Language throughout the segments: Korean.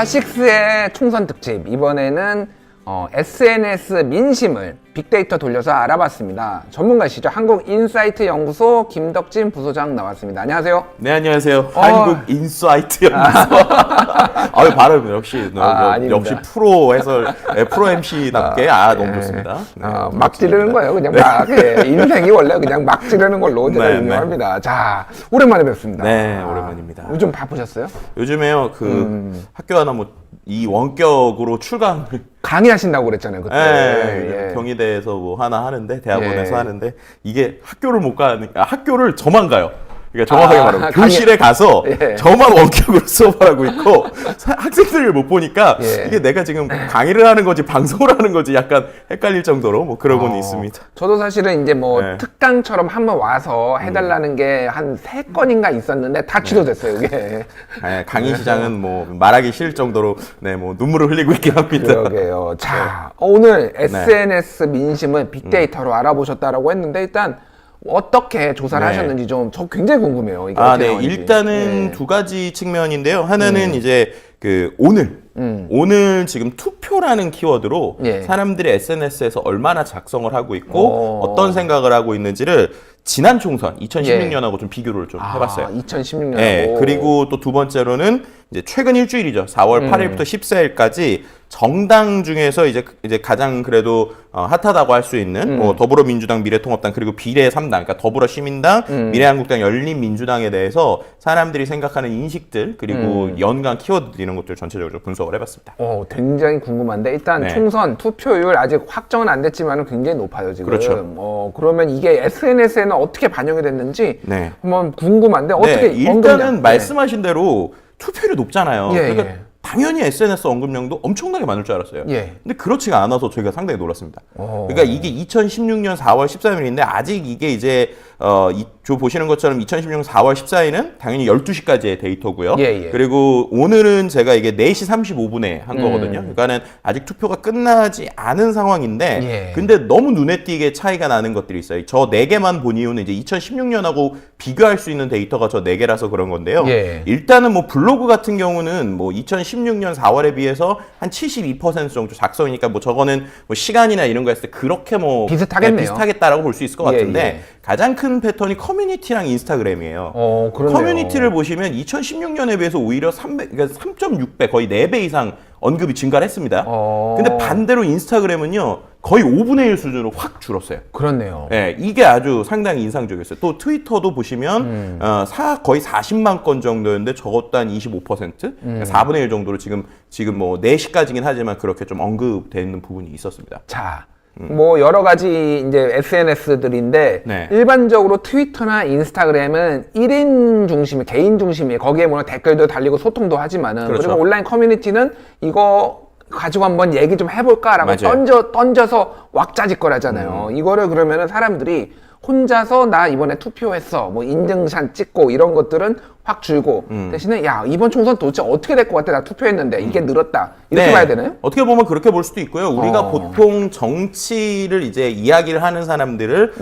핫식스의 총선 특집, 이번에는 SNS 민심을 빅데이터 돌려서 알아봤습니다. 전문가시죠. 한국인사이트 연구소 김덕진 부소장 나왔습니다. 안녕하세요. 네, 안녕하세요. 한국인사이트 연구소. 아유, 발음 역시 역시 프로 해설, 프로 MC답게 너무 좋습니다. 네, 막 지르는 거예요. 그냥 막. 인생이 원래 그냥 막 지르는 걸로 제가 유명합니다. 자, 오랜만에 뵙습니다. 네, 오랜만입니다. 요즘 바쁘셨어요? 요즘에요, 학교 하나 이 원격으로 출강을 강의하신다고 그랬잖아요, 그때. 네, 경희대에서 뭐 하나 하는데, 대학원에서 하는데, 이게 학교를 못 가니까, 학교를 저만 가요. 그러니까 정확하게 말하면 교실에 가서 저만 원격으로 수업을 하고 있고 학생들을 못 보니까 이게 내가 지금 강의를 하는 건지 방송을 하는 건지 약간 헷갈릴 정도로 뭐 그러고는 있습니다. 저도 사실은 이제 뭐 특강처럼 한번 와서 해달라는 게 한 3건인가 있었는데 다 취소됐어요, 이게. 강의 시장은 뭐 말하기 싫을 정도로 뭐 눈물을 흘리고 있긴 합니다. 그러게요. 자, 오늘 SNS 민심을 빅데이터로 알아보셨다라고 했는데 일단 어떻게 조사를 하셨는지 좀 저 굉장히 궁금해요. 이게 일단은 두 가지 측면인데요. 하나는 이제 오늘 지금 투표라는 키워드로 사람들이 SNS에서 얼마나 작성을 하고 있고 어떤 생각을 하고 있는지를 지난 총선 2016년하고 좀 비교를 좀 해봤어요. 2016년. 그리고 또 두 번째로는 이제 최근 일주일이죠. 4월 8일부터 14일까지 정당 중에서 이제 가장 그래도 핫하다고 할 수 있는 더불어민주당, 미래통합당 그리고 비례 3당, 그러니까 더불어시민당, 미래한국당, 열린민주당에 대해서 사람들이 생각하는 인식들 그리고 연관 키워드 이런 것들 전체적으로 분석을 해봤습니다. 굉장히 궁금한데 일단 총선 투표율 아직 확정은 안 됐지만 굉장히 높아요 지금. 그렇죠. 그러면 이게 SNS에는 어떻게 반영이 됐는지 한번 궁금한데 어떻게 일단은 말씀하신 대로 투표율이 높잖아요. 그러니까 당연히 SNS 언급량도 엄청나게 많을 줄 알았어요. 근데 그렇지가 않아서 저희가 상당히 놀랐습니다. 그러니까 이게 2016년 4월 13일인데 아직 이게 이제 보시는 것처럼 2016년 4월 14일은 당연히 12시까지의 데이터고요. 그리고 오늘은 제가 이게 4시 35분에 한 거거든요. 그러니까는 아직 투표가 끝나지 않은 상황인데 근데 너무 눈에 띄게 차이가 나는 것들이 있어요. 저 4개만 본 이유는 이제 2016년하고 비교할 수 있는 데이터가 저 4개라서 그런 건데요. 일단은 뭐 블로그 같은 경우는 뭐 2016년 4월에 비해서 한 72% 정도 작성이니까 뭐 저거는 뭐 시간이나 이런 거 했을 때 그렇게 뭐 비슷하겠다라고 볼 수 있을 것 같은데 가장 큰 패턴이 커뮤니티랑 인스타그램이에요. 커뮤니티를 보시면 2016년에 비해서 오히려 3.6배, 거의 4배 이상 언급이 증가를 했습니다. 근데 반대로 인스타그램은요, 거의 5분의 1 수준으로 확 줄었어요. 그렇네요. 이게 아주 상당히 인상적이었어요. 또 트위터도 보시면 거의 40만 건 정도였는데 저것도 한 25%, 4분의 1 정도로 지금 뭐 4시까지긴 하지만 그렇게 좀 언급되어 있는 부분이 있었습니다. 자, 뭐 여러 가지 이제 SNS들인데 일반적으로 트위터나 인스타그램은 1인 중심이, 개인 중심이에요. 거기에 뭐 댓글도 달리고 소통도 하지만은 그리고 온라인 커뮤니티는 이거 가지고 한번 얘기 좀 해볼까라고 던져서 왁자지껄하잖아요. 이거를 그러면은 사람들이 혼자서 나 이번에 투표했어, 뭐 인증샷 찍고 이런 것들은 확 줄고 대신에 야, 이번 총선 도대체 어떻게 될 것 같아, 나 투표했는데 이게 늘었다, 이렇게 봐야 되나요? 어떻게 보면 그렇게 볼 수도 있고요. 우리가 보통 정치를 이제 이야기를 하는 사람들을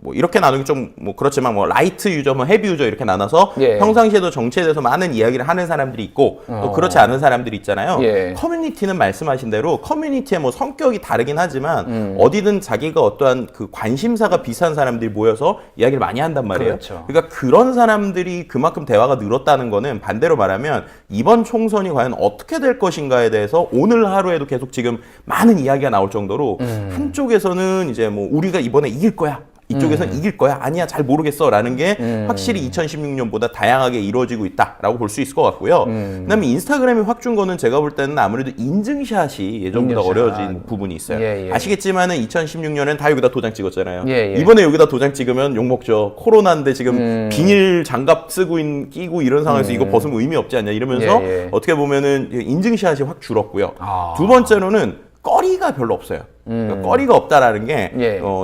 뭐 이렇게 나누기 좀 뭐 그렇지만 뭐 라이트 유저, 뭐 헤비 유저 이렇게 나눠서 평상시에도 정치에 대해서 많은 이야기를 하는 사람들이 있고 또 그렇지 않은 사람들이 있잖아요. 커뮤니티는 말씀하신 대로 커뮤니티의 뭐 성격이 다르긴 하지만 어디든 자기가 어떠한 그 관심사가 비슷한 사람들이 모여서 이야기를 많이 한단 말이에요. 그러니까 그런 사람들이 그만큼 대화가 늘었다는 거는 반대로 말하면 이번 총선이 과연 어떻게 될 것인가에 대해서 오늘 하루에도 계속 지금 많은 이야기가 나올 정도로 한쪽에서는 이제 뭐 우리가 이번에 이길 거야, 이쪽에서는 이길 거야, 아니야 잘 모르겠어 라는 게 확실히 2016년보다 다양하게 이루어지고 있다라고 볼 수 있을 것 같고요. 그다음에 인스타그램이 확 준 거는 제가 볼 때는 아무래도 인증샷이 예전보다 어려워진 부분이 있어요. 아시겠지만은 2016년엔 다 여기다 도장 찍었잖아요. 이번에 여기다 도장 찍으면 욕먹죠. 코로나인데 지금 비닐 장갑 끼고 이런 상황에서 이거 벗으면 의미 없지 않냐 이러면서 어떻게 보면은 인증샷이 확 줄었고요. 두 번째로는 거리가 별로 없어요. 그러니까 꺼리가 없다라는 게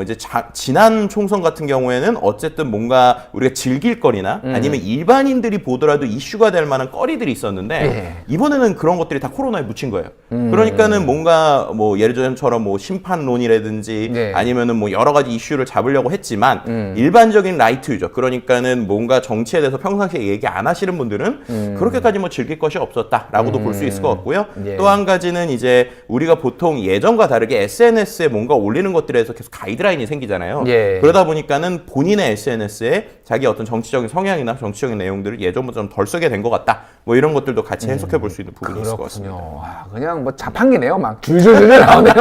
이제 지난 총선 같은 경우에는 어쨌든 뭔가 우리가 즐길 거리나 아니면 일반인들이 보더라도 이슈가 될 만한 꺼리들이 있었는데 이번에는 그런 것들이 다 코로나에 묻힌 거예요. 그러니까는 뭔가 뭐 예를 들면처럼 뭐 심판론이라든지 아니면은 뭐 여러 가지 이슈를 잡으려고 했지만 일반적인 라이트 유저, 그러니까는 뭔가 정치에 대해서 평상시에 얘기 안 하시는 분들은 그렇게까지 뭐 즐길 것이 없었다라고도 볼 수 있을 것 같고요. 또 한 가지는 이제 우리가 보통 예전과 다르게 SNS에 뭔가 올리는 것들에 대해서 계속 가이드라인이 생기잖아요. 그러다 보니까는 본인의 SNS에 자기 어떤 정치적인 성향이나 정치적인 내용들을 예전보다 좀 덜 쓰게 된 것 같다. 뭐 이런 것들도 같이 해석해 볼 수 있는 부분이 있을 것 같습니다. 와, 그냥 뭐 자판기네요. 막 줄줄줄 나오네요.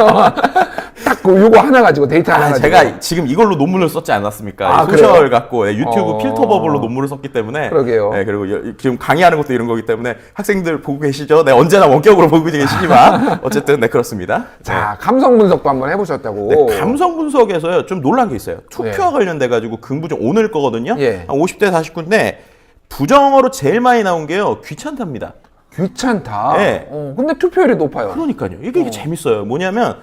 딱 요거 하나 가지고 데이터 하나 가지고. 제가 지금 이걸로 논문을 썼지 않았습니까? 소셜 갖고 유튜브 필터 버블로 논문을 썼기 때문에. 그러게요. 그리고 지금 강의하는 것도 이런 거기 때문에 학생들 보고 계시죠? 네, 언제나 원격으로 보고 계시지만 어쨌든 네, 그렇습니다. 자, 감성 분석도 한번 해보셨다고. 네, 감성 분석에서요 좀 놀란 게 있어요. 투표와 관련돼 가지고 긍부정 오늘 거거든요. 한 50대 49인데 부정어로 제일 많이 나온 게요 귀찮답니다. 귀찮다. 네. 근데 투표율이 높아요. 그러니까요. 이게 재밌어요. 뭐냐면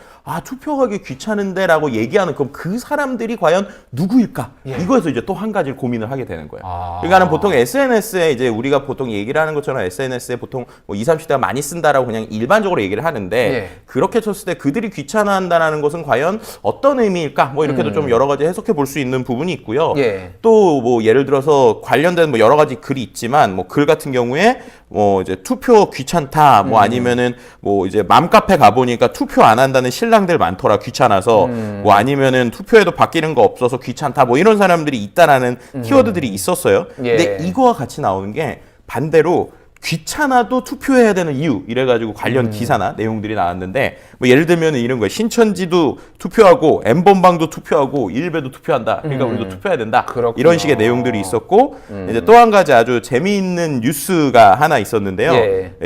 투표하기 귀찮은데라고 얘기하는 그럼 그 사람들이 과연 누구일까? 이거에서 이제 또 한 가지를 고민을 하게 되는 거예요. 그러니까는 보통 SNS에 이제 우리가 보통 얘기를 하는 것처럼 SNS에 보통 뭐 20, 30대가 많이 쓴다라고 그냥 일반적으로 얘기를 하는데 그렇게 쳤을 때 그들이 귀찮아한다는 것은 과연 어떤 의미일까? 뭐 이렇게도 좀 여러 가지 해석해 볼 수 있는 부분이 있고요. 또 뭐 예를 들어서 관련된 뭐 여러 가지 글이 있지만 뭐 글 같은 경우에 뭐 이제 투표 귀찮다 뭐 아니면은 뭐 이제 맘카페 가보니까 투표 안 한다는 신랑들 많더라 귀찮아서 뭐 아니면은 투표에도 바뀌는 거 없어서 귀찮다 뭐 이런 사람들이 있다라는 키워드들이 있었어요. 근데 이거와 같이 나오는 게 반대로 귀찮아도 투표해야 되는 이유 이래가지고 관련 기사나 내용들이 나왔는데 뭐 예를 들면 이런 거예요. 신천지도 투표하고 N번방도 투표하고 일베도 투표한다. 그러니까 우리도 투표해야 된다. 그렇구나. 이런 식의 내용들이 있었고 이제 또 한 가지 아주 재미있는 뉴스가 하나 있었는데요.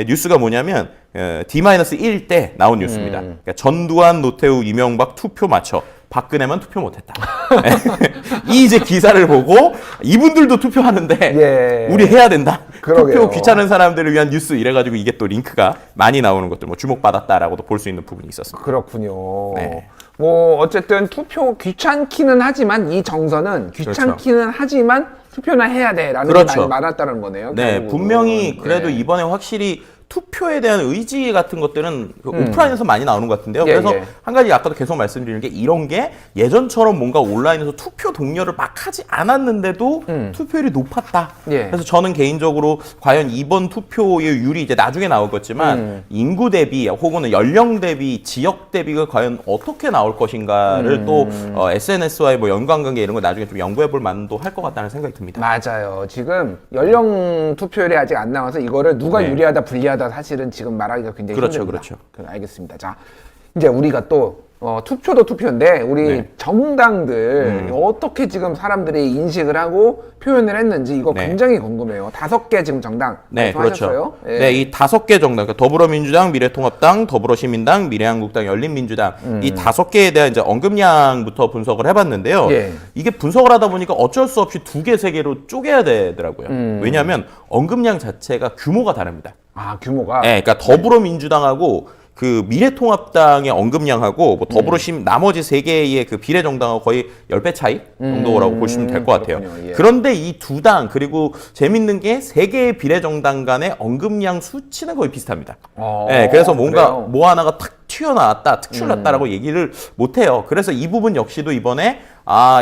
뉴스가 뭐냐면 D-1 때 나온 뉴스입니다. 그러니까 전두환, 노태우, 이명박 투표 맞춰. 박근혜만 투표 못했다. 이 이제 기사를 보고 이분들도 투표하는데 우리 해야 된다. 그러게요. 투표 귀찮은 사람들을 위한 뉴스 이래가지고 이게 또 링크가 많이 나오는 것들 뭐 주목받았다라고도 볼 수 있는 부분이 있었습니다. 그렇군요. 뭐 어쨌든 투표 귀찮기는 하지만 이 정서는 귀찮기는 하지만 투표나 해야 돼라는 게 많이 많았다는 거네요. 네, 결국은. 분명히 그래도 이번에 확실히 투표에 대한 의지 같은 것들은 오프라인에서 많이 나오는 것 같은데요. 그래서 한 가지 아까도 계속 말씀드리는 게 이런 게 예전처럼 뭔가 온라인에서 투표 독려를 막 하지 않았는데도 투표율이 높았다. 그래서 저는 개인적으로 과연 이번 투표율이 이제 나중에 나오겠지만 인구 대비 혹은 연령 대비 지역 대비가 과연 어떻게 나올 것인가를 또 SNS와의 뭐 연관관계 이런 거 나중에 좀 연구해 볼 만도 할 것 같다는 생각이 듭니다. 맞아요. 지금 연령 투표율이 아직 안 나와서 이거를 누가 유리하다 불리하다 사실은 지금 말하기가 굉장히 힘듭니다. 그렇죠. 알겠습니다. 자, 이제 우리가 또 투표도 투표인데 우리 정당들 어떻게 지금 사람들이 인식을 하고 표현을 했는지 이거 굉장히 궁금해요. 5개 지금 정당 말씀하셨어요? 그렇죠. 이 5개 정당, 그러니까 더불어민주당, 미래통합당, 더불어시민당, 미래한국당, 열린민주당 이 5개에 대한 이제 언급량부터 분석을 해봤는데요. 이게 분석을 하다 보니까 어쩔 수 없이 2개, 3개로 쪼개야 되더라고요. 왜냐하면 언급량 자체가 규모가 다릅니다. 규모가? 그러니까 더불어민주당하고 그 미래통합당의 언급량하고 뭐 더불어시민 나머지 3개의 그 비례정당하고 거의 10배 차이 정도라고 보시면 될 것 같아요. 그런데 이 두 당 그리고 재밌는 게 3개의 비례정당 간의 언급량 수치는 거의 비슷합니다. 그래서 뭔가 그래요? 뭐 하나가 탁 튀어나왔다, 특출났다라고 얘기를 못해요. 그래서 이 부분 역시도 이번에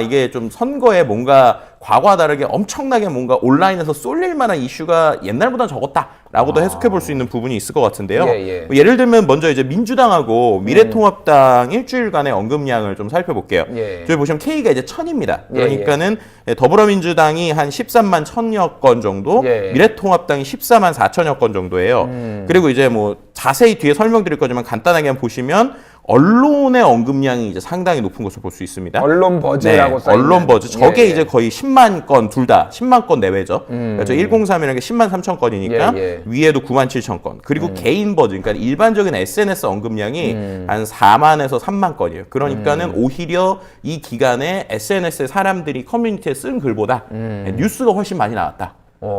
이게 좀 선거에 뭔가 과거와 다르게 엄청나게 뭔가 온라인에서 쏠릴 만한 이슈가 옛날보다 적었다라고도 해석해 볼 수 있는 부분이 있을 것 같은데요. 뭐 예를 들면 먼저 이제 민주당하고 미래통합당 일주일간의 언급량을 좀 살펴볼게요. 저기 보시면 K가 이제 1000입니다. 그러니까는 더불어민주당이 한 13만 1000여 건 정도, 미래통합당이 14만 4천여 건 정도예요. 그리고 이제 뭐 자세히 뒤에 설명드릴 거지만 간단하게 한번 보시면 언론의 언급량이 이제 상당히 높은 것을 볼 수 있습니다. 언론 버즈라고 써있는. 언론 버즈. 저게 이제 거의 10만 건, 둘 다 10만 건 내외죠. 그래서 103이라는 게 10만 3천 건이니까 위에도 9만 7천 건. 그리고 개인 버즈, 그러니까 일반적인 SNS 언급량이 한 4만에서 3만 건이에요. 그러니까는 오히려 이 기간에 SNS에 사람들이 커뮤니티에 쓴 글보다 뉴스가 훨씬 많이 나왔다.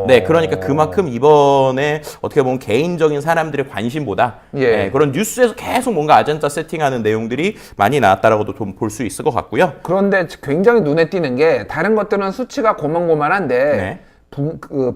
네, 그러니까 그만큼 이번에 어떻게 보면 개인적인 사람들의 관심보다 네, 그런 뉴스에서 계속 뭔가 아젠다 세팅하는 내용들이 많이 나왔다라고도 좀 볼 수 있을 것 같고요. 그런데 굉장히 눈에 띄는 게 다른 것들은 수치가 고만고만한데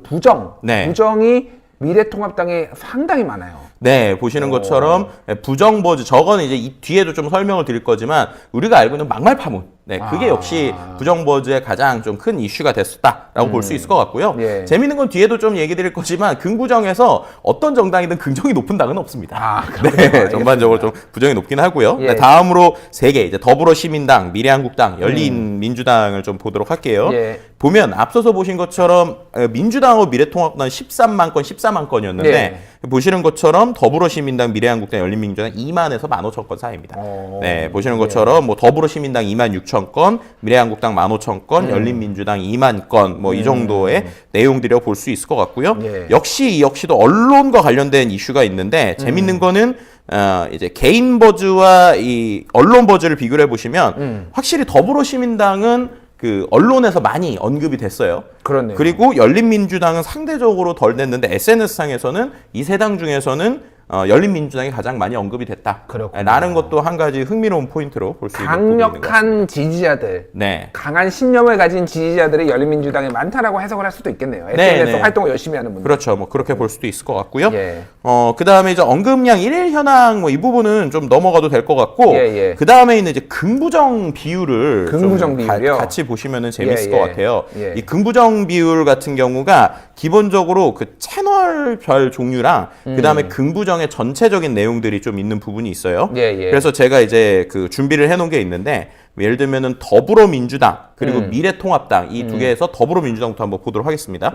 부정이 미래통합당에 상당히 많아요. 네, 보시는 것처럼 부정 버즈, 저거는 이제 이 뒤에도 좀 설명을 드릴 거지만 우리가 알고 있는 막말 파문. 네, 그게 역시 부정 버즈의 가장 좀 큰 이슈가 됐었다라고 볼 수 있을 것 같고요. 재밌는 건 뒤에도 좀 얘기 드릴 거지만 긍부정에서 어떤 정당이든 긍정이 높은 당은 없습니다. 네, 전반적으로 좀 부정이 높긴 하고요. 네, 다음으로 3개 이제 더불어시민당, 미래한국당, 열린민주당을 좀 보도록 할게요. 보면 앞서서 보신 것처럼 민주당하고 미래통합당 13만 건, 14만 건이었는데 보시는 것처럼 더불어시민당, 미래한국당, 열린민주당 2만에서 15,000건 사이입니다. 네, 보시는 것처럼 뭐 더불어시민당 26,000건, 미래한국당 15,000건, 열린민주당 2만 건, 뭐 이 정도의 내용들이라고 볼 수 있을 것 같고요. 역시도 언론과 관련된 이슈가 있는데 재밌는 거는 이제 개인 버즈와 이 언론 버즈를 비교를 해보시면 확실히 더불어시민당은 그 언론에서 많이 언급이 됐어요. 그렇네요. 그리고 열린민주당은 상대적으로 덜 됐는데 SNS상에서는 이 세 당 중에서는 열린민주당이 가장 많이 언급이 됐다. 그렇군요. 라는 것도 한 가지 흥미로운 포인트로 볼 수 있는 부분인 것 같습니다. 강력한 지지자들, 강한 신념을 가진 지지자들이 열린민주당에 많다라고 해석을 할 수도 있겠네요. SNS 활동을 열심히 하는 분들. 그렇죠. 뭐 그렇게 볼 수도 있을 것 같고요. 그 다음에 이제 언급량 1일 현황 뭐 이 부분은 좀 넘어가도 될 것 같고, 그 다음에 있는 이제 긍부정 비율을 같이 보시면은 재밌을 것 같아요. 이 긍부정 비율 같은 경우가 기본적으로 그 채널별 종류랑 그 다음에 긍부정의 전체적인 내용들이 좀 있는 부분이 있어요. 그래서 제가 이제 그 준비를 해놓은 게 있는데 예를 들면은 더불어민주당 그리고 미래통합당 이 두 개에서 더불어민주당부터 한번 보도록 하겠습니다.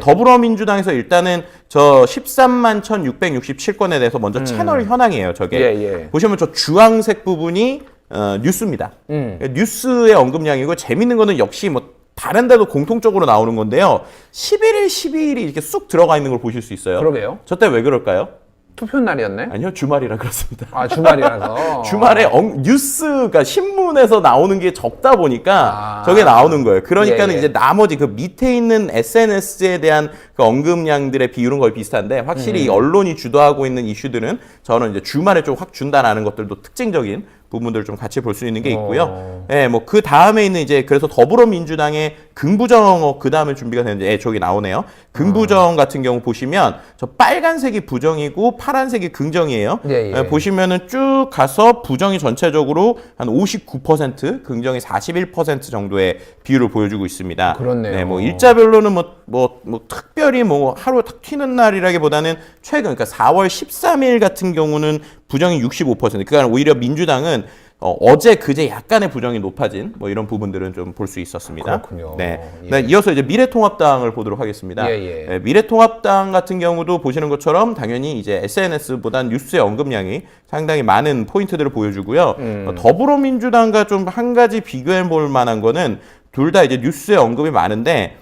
더불어민주당에서 일단은 저 13만 1,667건에 대해서 먼저 채널 현황이에요. 저게 보시면 저 주황색 부분이 뉴스입니다. 뉴스의 언급량이고 재밌는 거는 역시 뭐 다른 데도 공통적으로 나오는 건데요. 11일, 12일이 이렇게 쑥 들어가 있는 걸 보실 수 있어요. 그러게요. 저 때 왜 그럴까요? 투표 날이었네? 아니요, 주말이라 그렇습니다. 아, 주말이라서? 주말에 뉴스가 신문에서 나오는 게 적다 보니까 저게 나오는 거예요. 그러니까는 이제 나머지 그 밑에 있는 SNS에 대한 그 언급량들의 비율은 거의 비슷한데 확실히 이 언론이 주도하고 있는 이슈들은 저는 이제 주말에 좀 확 준다라는 것들도 특징적인 부분들을 좀 같이 볼 수 있는 게 있고요. 뭐 그 다음에 있는 이제 그래서 더불어민주당의 긍부정 그 다음에 준비가 되는데 저기 나오네요. 긍부정 같은 경우 보시면 저 빨간색이 부정이고 파란색이 긍정이에요. 보시면은 쭉 가서 부정이 전체적으로 한 59%, 긍정이 41% 정도의 비율을 보여주고 있습니다. 그렇네요. 네, 뭐 일자별로는 뭐 특별히 뭐 하루 탁 튀는 날이라기보다는 최근 그러니까 4월 13일 같은 경우는 부정이 65%. 그러니까 오히려 민주당은 어제 그제 약간의 부정이 높아진 뭐 이런 부분들은 좀 볼 수 있었습니다. 그렇군요. 네. 이어서 이제 미래통합당을 보도록 하겠습니다. 미래통합당 같은 경우도 보시는 것처럼 당연히 이제 SNS보단 뉴스의 언급량이 상당히 많은 포인트들을 보여주고요. 더불어민주당과 좀 한 가지 비교해 볼 만한 거는 둘 다 이제 뉴스의 언급이 많은데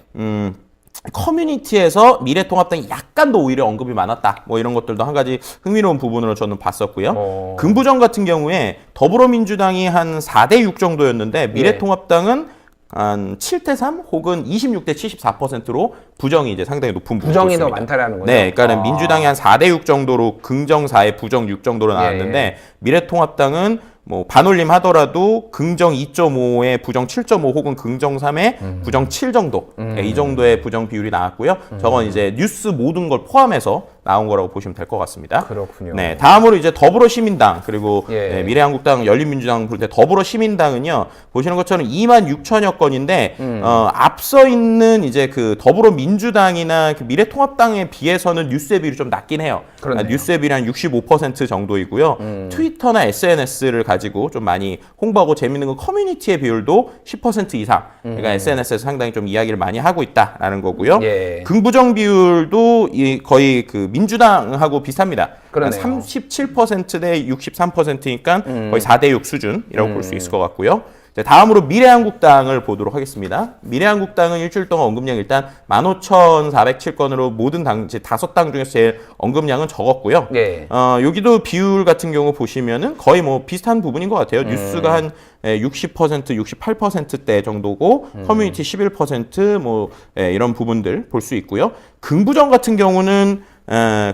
커뮤니티에서 미래통합당이 약간 더 오히려 언급이 많았다. 뭐 이런 것들도 한 가지 흥미로운 부분으로 저는 봤었고요. 긍부정 같은 경우에 더불어민주당이 한 4대6 정도였는데 미래통합당은 한 7대3 혹은 26대 74%로 부정이 이제 상당히 높은 부분이 부정이 더 많다라는 거죠. 네, 그러니까는 민주당이 한 4대6 정도로 긍정 4에 부정 6 정도로 나왔는데 미래통합당은 뭐 반올림 하더라도 긍정 2.5에 부정 7.5 혹은 긍정 3에 부정 7 정도 이 정도의 부정 비율이 나왔고요. 저건 이제 뉴스 모든 걸 포함해서 나온 거라고 보시면 될 것 같습니다. 그렇군요. 네, 다음으로 이제 더불어시민당 그리고 미래한국당, 열린민주당 볼 때 더불어시민당은요 보시는 것처럼 2만 6천여 건인데 앞서 있는 이제 그 더불어민주당이나 그 미래통합당에 비해서는 뉴스의 비율이 좀 낮긴 해요. 뉴스의 비율이 한 65% 정도이고요. 트위터나 SNS를 가지고 좀 많이 홍보하고 재밌는 건 커뮤니티의 비율도 10% 이상. 그러니까 SNS에서 상당히 좀 이야기를 많이 하고 있다라는 거고요. 긍부정 비율도 거의 그 민주당하고 비슷합니다. 37% 대 63%니까 거의 4대6 수준이라고 볼 수 있을 것 같고요. 다음으로 미래한국당을 보도록 하겠습니다. 미래한국당은 일주일 동안 언급량 일단 15,407건으로 모든 당, 5당 중에서 제일 언급량은 적었고요. 예. 여기도 비율 같은 경우 보시면은 거의 뭐 비슷한 부분인 것 같아요. 뉴스가 한 60%, 68%대 정도고 커뮤니티 11%뭐 이런 부분들 볼 수 있고요. 긍부정 같은 경우는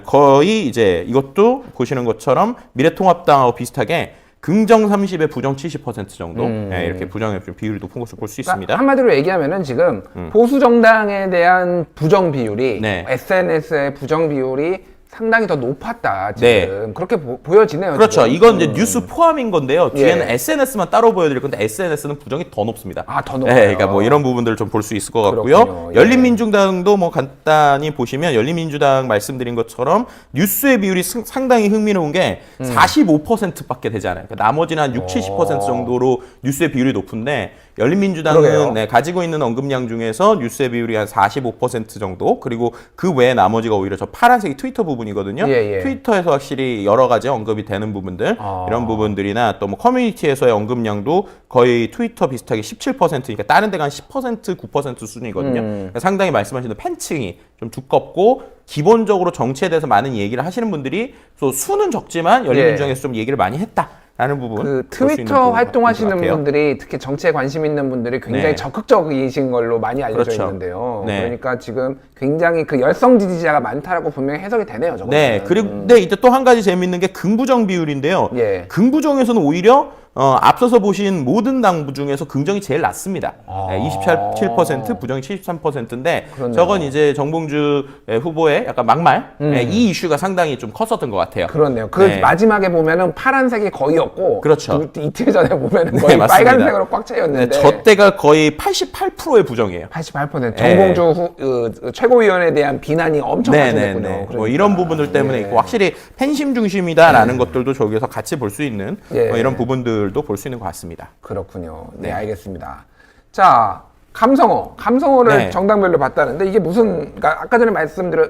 거의 이제 이것도 보시는 것처럼 미래통합당하고 비슷하게 긍정 30에 부정 70% 정도 이렇게 부정의 좀 비율이 높은 것을 볼 수 있습니다. 그러니까 한마디로 얘기하면은 지금 보수 정당에 대한 부정 비율이 네. SNS의 부정 비율이 상당히 더 높았다 지금 네. 그렇게 보여지네요. 그렇죠. 지금. 이건 이제 뉴스 포함인 건데요. 뒤에는 예. SNS만 따로 보여드릴 건데 SNS는 부정이 더 높습니다. 아, 더 높아요. 네, 그러니까 뭐 이런 부분들을 좀 볼 수 있을 것 같고요. 그렇군요. 예. 열린민주당도 뭐 간단히 보시면 열린민주당 말씀드린 것처럼 뉴스의 비율이 상당히 흥미로운 게 45%밖에 되지 않아요. 그러니까 나머지는 한 60-70% 정도로 뉴스의 비율이 높은데 열린민주당은 네, 가지고 있는 언급량 중에서 뉴스의 비율이 한 45% 정도, 그리고 그 외에 나머지가 오히려 저 파란색이 트위터 부분이거든요. 예, 예. 트위터에서 확실히 여러 가지 언급이 되는 부분들, 이런 부분들이나 또 뭐 커뮤니티에서의 언급량도 거의 트위터 비슷하게 17%니까 다른 데가 한 10%, 9% 수준이거든요. 그러니까 상당히 말씀하시는 팬층이 좀 두껍고 기본적으로 정치에 대해서 많은 얘기를 하시는 분들이 또 수는 적지만 열린민주당에서 좀 얘기를 많이 했다. 라는 부분. 그 트위터 활동하시는 분들이 특히 정치에 관심 있는 분들이 굉장히 네. 적극적이신 걸로 많이 알려져 그렇죠. 있는데요. 네. 그러니까 지금 굉장히 그 열성 지지자가 많다라고 분명히 해석이 되네요. 저거는. 네. 그리고 근데 이제 또 한 가지 재밌는 게 긍부정 비율인데요. 예. 긍부정에서는 오히려 앞서서 보신 모든 당 중에서 긍정이 제일 낮습니다. 27%, 부정이 73%인데 그렇네요. 저건 이제 정봉주 후보의 약간 막말 이 이슈가 상당히 좀 컸었던 것 같아요. 그렇네요. 그 네. 마지막에 보면은 파란색이 거의 없고, 그렇죠. 이틀 전에 보면은 네, 거의 맞습니다. 빨간색으로 꽉 차였는데. 네, 저 때가 거의 88%의 부정이에요. 88% 정봉주 최고위원에 대한 비난이 엄청 많았군요. 그러니까. 뭐 이런 부분들 때문에 있고 확실히 팬심 중심이다라는 것들도 저기서 같이 볼 수 있는 뭐 이런 부분들도 볼 수 있는 것 같습니다. 그렇군요. 네, 알겠습니다. 자, 감성어를 네. 정당별로 봤다는데 이게 무슨, 그러니까 아까 전에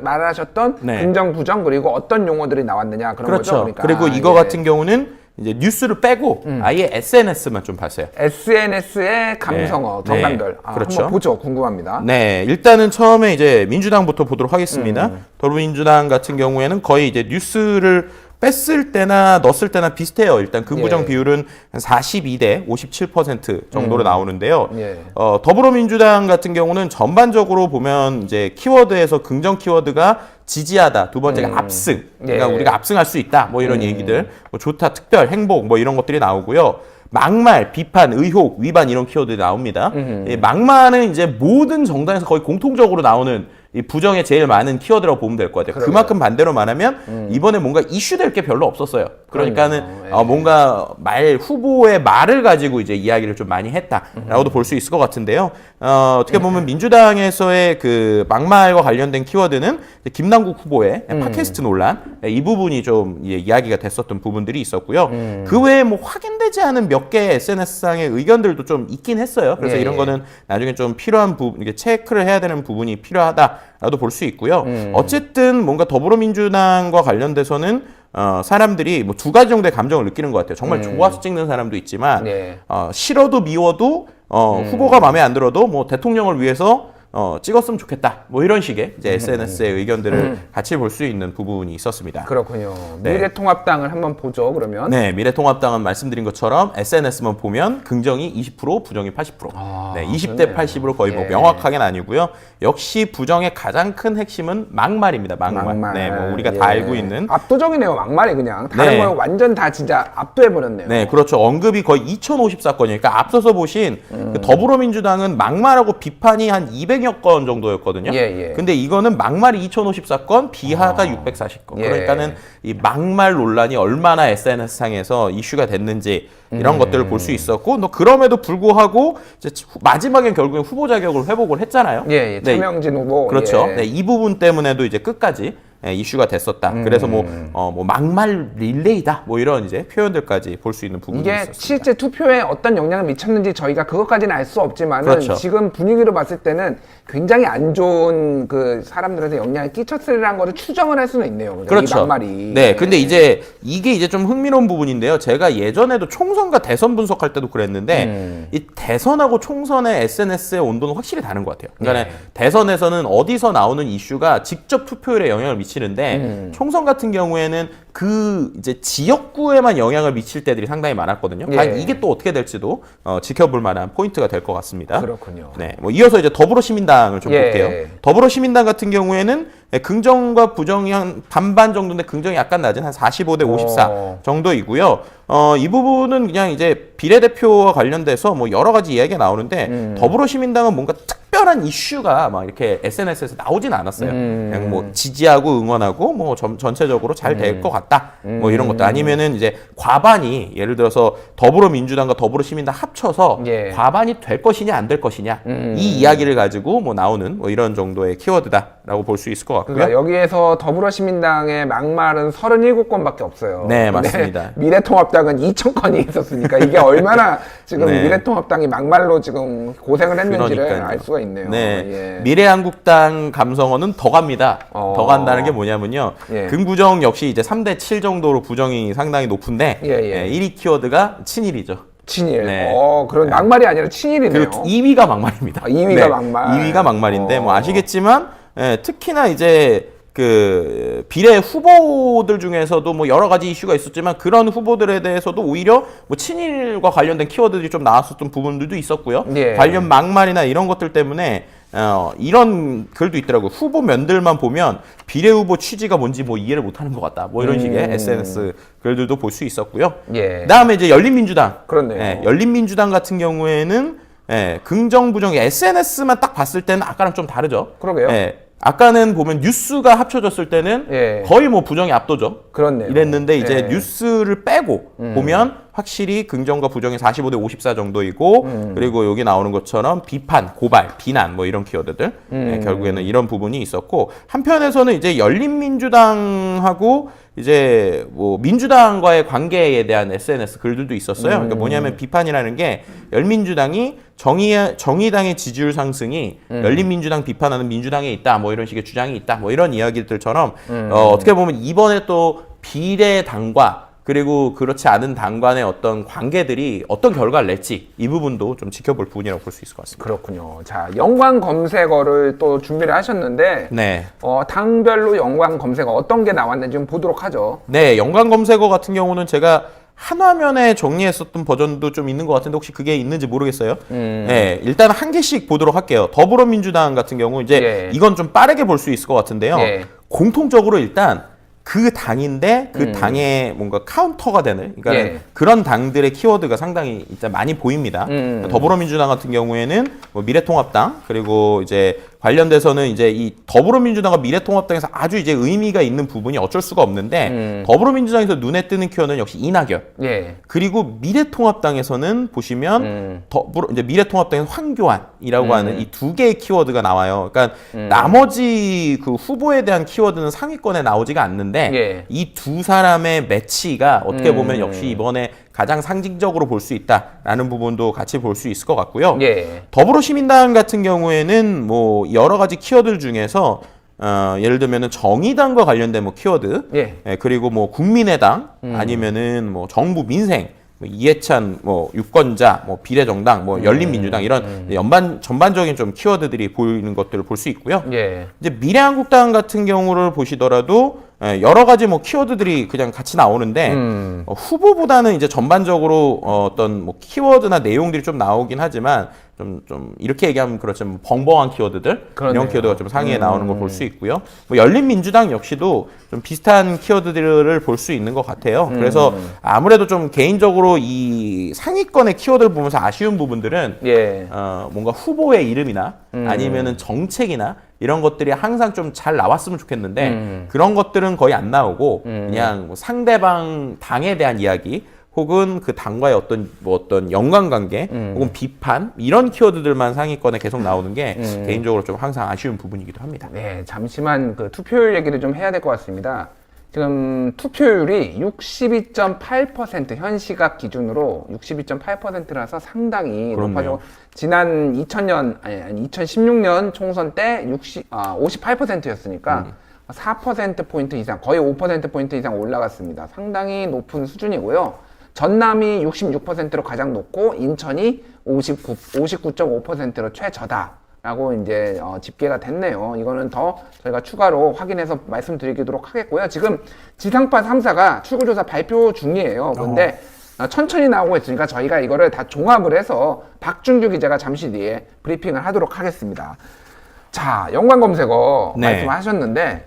말하셨던 네. 긍정, 부정, 그리고 어떤 용어들이 나왔느냐 그런 그렇죠. 거죠. 그러니까. 그리고 이거 같은 경우는 이제 뉴스를 빼고 아예 SNS만 좀 봤어요. SNS의 감성어 네. 정당별. 네. 그렇죠. 한번 보죠. 궁금합니다. 네, 일단은 처음에 이제 민주당부터 보도록 하겠습니다. 더불어민주당 같은 경우에는 거의 이제 뉴스를 뺐을 때나 넣었을 때나 비슷해요. 일단 긍부정 비율은 한 42대 57% 정도로 나오는데요. 더불어민주당 같은 경우는 전반적으로 보면 이제 키워드에서 긍정 키워드가 지지하다, 두 번째가 압승. 그러니까 우리가 압승할 수 있다. 뭐 이런 얘기들, 뭐 좋다, 특별, 행복, 뭐 이런 것들이 나오고요. 막말, 비판, 의혹, 위반 이런 키워드들이 나옵니다. 이 막말은 이제 모든 정당에서 거의 공통적으로 나오는 이 부정에 제일 많은 키워드라고 보면 될 것 같아요. 그러게요. 그만큼 반대로 말하면 이번에 뭔가 이슈될 게 별로 없었어요. 그러니까는 뭔가 후보의 말을 가지고 이제 이야기를 좀 많이 했다라고도 볼 수 있을 것 같은데요. 어떻게 보면 민주당에서의 그 막말과 관련된 키워드는 김남국 후보의 팟캐스트 논란, 이 부분이 좀 이야기가 됐었던 부분들이 있었고요. 그 외에 뭐 확인되지 않은 몇 개의 SNS상의 의견들도 좀 있긴 했어요. 그래서 이런 거는 나중에 좀 필요한 부분, 이게 체크를 해야 되는 부분이 필요하다라도 볼 수 있고요. 어쨌든 뭔가 더불어민주당과 관련돼서는 사람들이 뭐 두 가지 정도의 감정을 느끼는 것 같아요. 정말 좋아서 찍는 사람도 있지만 싫어도 미워도 후보가 마음에 안 들어도 뭐 대통령을 위해서 찍었으면 좋겠다. 뭐 이런 식의 이제 SNS의 의견들을 같이 볼 수 있는 부분이 있었습니다. 그렇군요. 네. 미래통합당을 한번 보죠. 그러면. 네, 미래통합당은 말씀드린 것처럼 SNS만 보면 긍정이 20%, 부정이 80%. 네, 20대 80으로 거의 뭐 명확하게 나뉘고요. 역시 부정의 가장 큰 핵심은 막말입니다. 막말. 네, 뭐 우리가 다 알고 있는. 압도적이네요. 막말이 그냥. 다른 거는 완전 다 진짜 압도해버렸네요. 네, 그렇죠. 언급이 거의 2054건이니까 앞서서 보신 그 더불어민주당은 막말하고 비판이 한 200여 건 정도였거든요. 근데 이거는 막말이 2054건, 비하가 640건. 그러니까는 이 막말 논란이 얼마나 SNS상에서 이슈가 됐는지 이런 것들을 볼 수 있었고, 또 그럼에도 불구하고 이제 마지막엔 결국엔 후보 자격을 회복을 했잖아요. 차명진 후보. 그렇죠. 네, 이 부분 때문에도 이제 끝까지 이슈가 됐었다. 그래서 뭐 막말 릴레이다. 뭐 이런 이제 표현들까지 볼 수 있는 부분이 이게 있었습니다. 실제 투표에 어떤 영향을 미쳤는지 저희가 그것까지는 알 수 없지만 그렇죠. 지금 분위기로 봤을 때는 굉장히 안 좋은 그 사람들한테 영향을 끼쳤으리라는 거를 추정을 할 수는 있네요. 그렇죠. 이 막말이. 네, 근데 이제 이게 이제 좀 흥미로운 부분인데요. 제가 예전에도 총선과 대선 분석할 때도 그랬는데 이 대선하고 총선의 SNS의 온도는 확실히 다른 것 같아요. 그러니까 대선에서는 어디서 나오는 이슈가 직접 투표율에 영향을 미치는데 총선 같은 경우에는 그 이제 지역구에만 영향을 미칠 때들이 상당히 많았거든요. 과연 이게 또 어떻게 될지도 지켜볼 만한 포인트가 될 것 같습니다. 그렇군요. 네, 뭐 이어서 이제 더불어시민당을 좀 볼게요. 더불어시민당 같은 경우에는 긍정과 부정이 한 반반 정도인데 긍정이 약간 낮은 한 45대 54 정도이고요. 이 부분은 그냥 이제 비례대표와 관련돼서 뭐 여러 가지 이야기가 나오는데 더불어시민당은 뭔가 특별한 이슈가 막 이렇게 SNS에서 나오진 않았어요. 그냥 뭐 지지하고 응원하고 뭐 전체적으로 잘 될 것 같다. 뭐 이런 것도 아니면은 이제 과반이 예를 들어서 더불어민주당과 더불어시민당 합쳐서 과반이 될 것이냐 안 될 것이냐 이 이야기를 가지고 뭐 나오는 뭐 이런 정도의 키워드다라고 볼 수 있을 것 같고요. 그러니까 여기에서 더불어시민당의 막말은 37건밖에 없어요. 네, 맞습니다. 미래통합당은 2,000건이 있었으니까 이게 얼마나 지금 미래통합당이 막말로 지금 고생을 했는지를 그러니까요. 알 수가 있네요. 네. 미래한국당 감성어는 더 갑니다. 더 간다는 게 뭐냐면요. 긍부정 역시 이제 3대 7 정도로 부정이 상당히 높은데 1위 키워드가 친일이죠. 친일. 그런 막말이 아니라 친일이네요. 그리고 2위가 막말입니다. 2위가 막말. 2위가 막말인데 뭐 아시겠지만 특히나 이제 그 비례 후보들 중에서도 뭐 여러 가지 이슈가 있었지만 그런 후보들에 대해서도 오히려 뭐 친일과 관련된 키워드들이 좀 나왔었던 부분들도 있었고요. 관련 막말이나 이런 것들 때문에 이런 글도 있더라고요. 후보면들만 보면 비례 후보 취지가 뭔지 뭐 이해를 못하는 것 같다. 뭐 이런 식의 SNS 글들도 볼 수 있었고요. 그다음에 이제 열린민주당. 그렇네요. 열린민주당 같은 경우에는 긍정 부정 SNS만 딱 봤을 때는 아까랑 좀 다르죠. 그러게요. 아까는 보면 뉴스가 합쳐졌을 때는 거의 뭐 부정이 압도적. 그렇네요. 이랬는데 이제 뉴스를 빼고 보면 확실히 긍정과 부정이 45대 54 정도이고 그리고 여기 나오는 것처럼 비판, 고발, 비난 뭐 이런 키워드들 결국에는 이런 부분이 있었고 한편에서는 이제 열린민주당하고 이제 뭐 민주당과의 관계에 대한 SNS 글들도 있었어요. 그러니까 뭐냐면 비판이라는 게 열민주당이 정의당의 지지율 상승이 열린민주당 비판하는 민주당에 있다. 뭐 이런 식의 주장이 있다. 뭐 이런 이야기들처럼 어떻게 보면 이번에 또 비례당과 그리고 그렇지 않은 당 간의 어떤 관계들이 어떤 결과를 낼지 이 부분도 좀 지켜볼 부분이라고 볼 수 있을 것 같습니다. 그렇군요. 자, 연관 검색어를 또 준비를 하셨는데 당별로 연관 검색어 어떤 게 나왔는지 좀 보도록 하죠. 네, 연관 검색어 같은 경우는 제가 한 화면에 정리했었던 버전도 좀 있는 것 같은데 혹시 그게 있는지 모르겠어요. 네, 일단 한 개씩 보도록 할게요. 더불어민주당 같은 경우 이제 이건 좀 빠르게 볼 수 있을 것 같은데요. 공통적으로 일단 그 당인데 그 당의 뭔가 카운터가 되는 그러니까 그런 당들의 키워드가 상당히 일단 많이 보입니다. 더불어민주당 같은 경우에는 뭐 미래통합당 그리고 이제 관련돼서는 이제 이 더불어민주당과 미래통합당에서 아주 이제 의미가 있는 부분이 어쩔 수가 없는데 더불어민주당에서 눈에 뜨는 키워드는 역시 이낙연. 그리고 미래통합당에서는 보시면 이제 미래통합당에서 황교안이라고 하는 이 두 개의 키워드가 나와요. 그러니까 나머지 그 후보에 대한 키워드는 상위권에 나오지가 않는데 이 두 사람의 매치가 어떻게 보면 역시 이번에 가장 상징적으로 볼 수 있다라는 부분도 같이 볼 수 있을 것 같고요. 더불어시민당 같은 경우에는 뭐 여러 가지 키워드 중에서 예를 들면은 정의당과 관련된 뭐 키워드, 그리고 뭐 국민의당 아니면은 뭐 정부 민생, 뭐 이해찬 뭐 유권자, 뭐 비례정당, 뭐 열린민주당 이런 전반적인 좀 키워드들이 보이는 것들을 볼 수 있고요. 이제 미래한국당 같은 경우를 보시더라도 여러 가지 뭐 키워드들이 그냥 같이 나오는데 후보보다는 이제 전반적으로 어떤 뭐 키워드나 내용들이 좀 나오긴 하지만 좀 이렇게 얘기하면 그렇지만 벙벙한 키워드들 이런 키워드가 좀 상위에 나오는 걸 볼 수 있고요. 뭐 열린민주당 역시도 좀 비슷한 키워드들을 볼 수 있는 것 같아요. 그래서 아무래도 좀 개인적으로 이 상위권의 키워드를 보면서 아쉬운 부분들은 뭔가 후보의 이름이나 아니면은 정책이나 이런 것들이 항상 좀 잘 나왔으면 좋겠는데 그런 것들은 거의 안 나오고 그냥 뭐 상대방 당에 대한 이야기 혹은 그 당과의 어떤 연관관계 혹은 비판 이런 키워드들만 상위권에 계속 나오는 게 개인적으로 좀 항상 아쉬운 부분이기도 합니다. 네, 잠시만 그 투표율 얘기를 좀 해야 될 것 같습니다. 지금 투표율이 62.8% 현 시각 기준으로 62.8%라서 상당히 높아지고 지난 2016년 총선 때 58%였으니까 4%포인트 이상, 거의 5%포인트 이상 올라갔습니다. 상당히 높은 수준이고요. 전남이 66%로 가장 높고 인천이 59.5%로 최저다라고 이제 집계가 됐네요. 이거는 더 저희가 추가로 확인해서 말씀드리도록 하겠고요. 지금 지상파 3사가 출구조사 발표 중이에요. 그런데 천천히 나오고 있으니까 저희가 이거를 다 종합을 해서 박준규 기자가 잠시 뒤에 브리핑을 하도록 하겠습니다. 자, 연관검색어 말씀하셨는데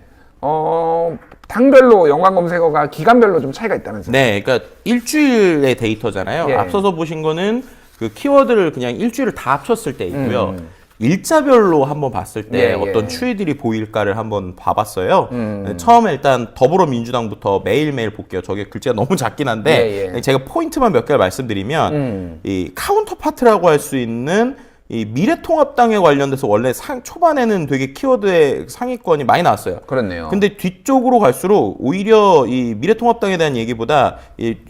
당별로 연관검색어가 기간별로 좀 차이가 있다면서요? 네, 그러니까 일주일의 데이터잖아요. 예. 앞서서 보신 거는 그 키워드를 그냥 일주일을 다 합쳤을 때 있고요. 일자별로 한번 봤을 때 어떤 추이들이 보일까를 한번 봐봤어요. 처음에 일단 더불어민주당부터 매일매일 볼게요. 저게 글자가 너무 작긴 한데 제가 포인트만 몇 개를 말씀드리면 이 카운터파트라고 할 수 있는 이 미래통합당에 관련돼서 원래 초반에는 되게 키워드의 상위권이 많이 나왔어요. 그렇네요. 근데 뒤쪽으로 갈수록 오히려 이 미래통합당에 대한 얘기보다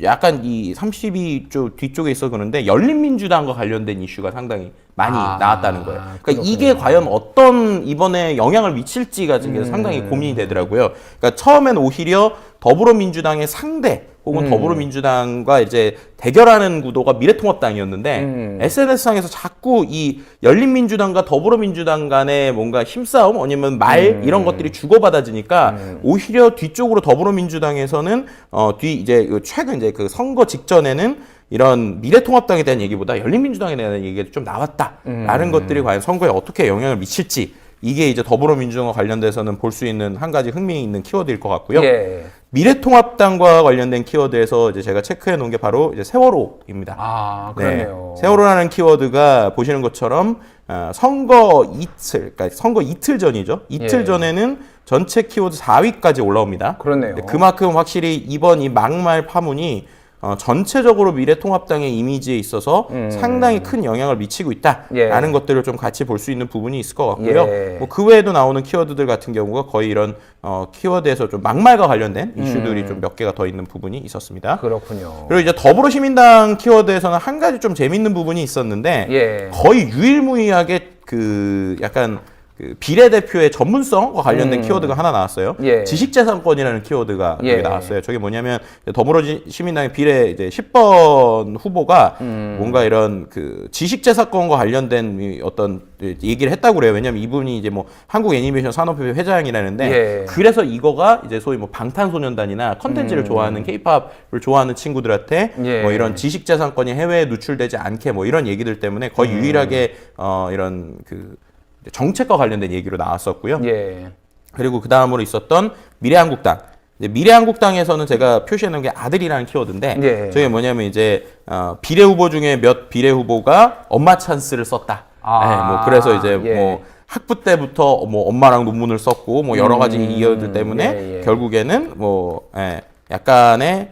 약간 이 32쪽 뒤쪽에 있어 그런데 열린민주당과 관련된 이슈가 상당히 많이 나왔다는 거예요. 그러니까 그렇군요. 이게 과연 어떤 이번에 영향을 미칠지가 지금 상당히 고민이 되더라고요. 그러니까 처음엔 오히려 더불어민주당의 상대 혹은 더불어민주당과 이제 대결하는 구도가 미래통합당이었는데 SNS상에서 자꾸 이 열린민주당과 더불어민주당 간의 뭔가 힘싸움 아니면 말 이런 것들이 주고받아지니까 오히려 뒤쪽으로 더불어민주당에서는 이제 최근 이제 그 선거 직전에는 이런 미래통합당에 대한 얘기보다 열린민주당에 대한 얘기가 좀 나왔다라는 것들이 과연 선거에 어떻게 영향을 미칠지 이게 이제 더불어민주당과 관련돼서는 볼 수 있는 한 가지 흥미있는 키워드일 것 같고요. 미래통합당과 관련된 키워드에서 이제 제가 체크해 놓은 게 바로 이제 세월호입니다. 그러네요. 네. 세월호라는 키워드가 보시는 것처럼 선거 이틀 전이죠. 이틀 전에는 전체 키워드 4위까지 올라옵니다. 그렇네요. 그만큼 확실히 이번 이 막말 파문이 전체적으로 미래통합당의 이미지에 있어서 상당히 큰 영향을 미치고 있다라는 것들을 좀 같이 볼 수 있는 부분이 있을 것 같고요. 뭐 그 외에도 나오는 키워드들 같은 경우가 거의 이런 키워드에서 좀 막말과 관련된 이슈들이 좀 몇 개가 더 있는 부분이 있었습니다. 그렇군요. 그리고 이제 더불어시민당 키워드에서는 한 가지 좀 재밌는 부분이 있었는데 거의 유일무이하게 그 약간 그 비례대표의 전문성과 관련된 키워드가 하나 나왔어요. 지식재산권이라는 키워드가 여기 나왔어요. 저게 뭐냐면 더불어시민당의 비례 이제 10번 후보가 뭔가 이런 그 지식재산권과 관련된 어떤 얘기를 했다고 그래요. 왜냐면 이분이 이제 뭐 한국애니메이션 산업협회 회장이라는데 그래서 이거가 이제 소위 뭐 방탄소년단이나 컨텐츠를 좋아하는 케이팝을 좋아하는 친구들한테 뭐 이런 지식재산권이 해외에 누출되지 않게 뭐 이런 얘기들 때문에 거의 유일하게 이런 그 정책과 관련된 얘기로 나왔었고요. 그리고 그 다음으로 있었던 미래한국당. 미래한국당에서는 제가 표시해 놓은 게 아들이라는 키워드인데 저게 뭐냐면 이제 비례 후보 중에 몇 비례 후보가 엄마 찬스를 썼다. 뭐 그래서 이제 뭐 학부 때부터 뭐 엄마랑 논문을 썼고 뭐 여러 가지 이유들 때문에 결국에는 뭐 약간의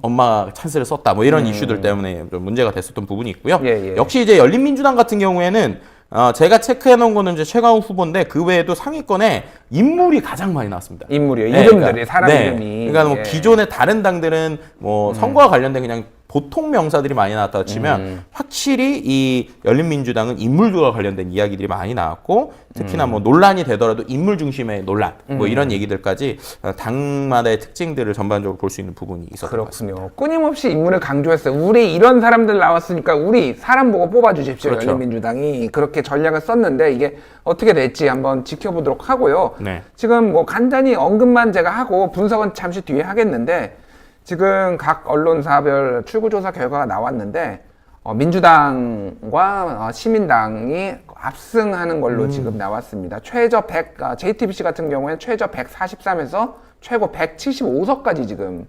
엄마 찬스를 썼다. 뭐 이런 이슈들 때문에 좀 문제가 됐었던 부분이 있고요. 역시 이제 열린민주당 같은 경우에는 제가 체크해 놓은 거는 이제 최강욱 후보인데 그 외에도 상위권에 인물이 가장 많이 나왔습니다. 인물이요? 이름들이, 사람 이름이. 그러니까 뭐 기존의 다른 당들은 뭐 선거와 관련된 그냥 보통 명사들이 많이 나왔다고 치면 확실히 이 열린민주당은 인물들과 관련된 이야기들이 많이 나왔고 특히나 뭐 논란이 되더라도 인물 중심의 논란 뭐 이런 얘기들까지 당마다의 특징들을 전반적으로 볼 수 있는 부분이 있었던 것 같습니다. 그렇군요. 끊임없이 인물을 강조했어요. 우리 이런 사람들 나왔으니까 우리 사람 보고 뽑아주십시오. 열린민주당이 그렇게 전략을 썼는데 이게 어떻게 될지 한번 지켜보도록 하고요. 지금 뭐 간단히 언급만 제가 하고 분석은 잠시 뒤에 하겠는데 지금 각 언론사별 출구조사 결과가 나왔는데 민주당과 시민당이 압승하는 걸로 지금 나왔습니다. 최저 100, JTBC 같은 경우에는 최저 143에서 최고 175석까지 지금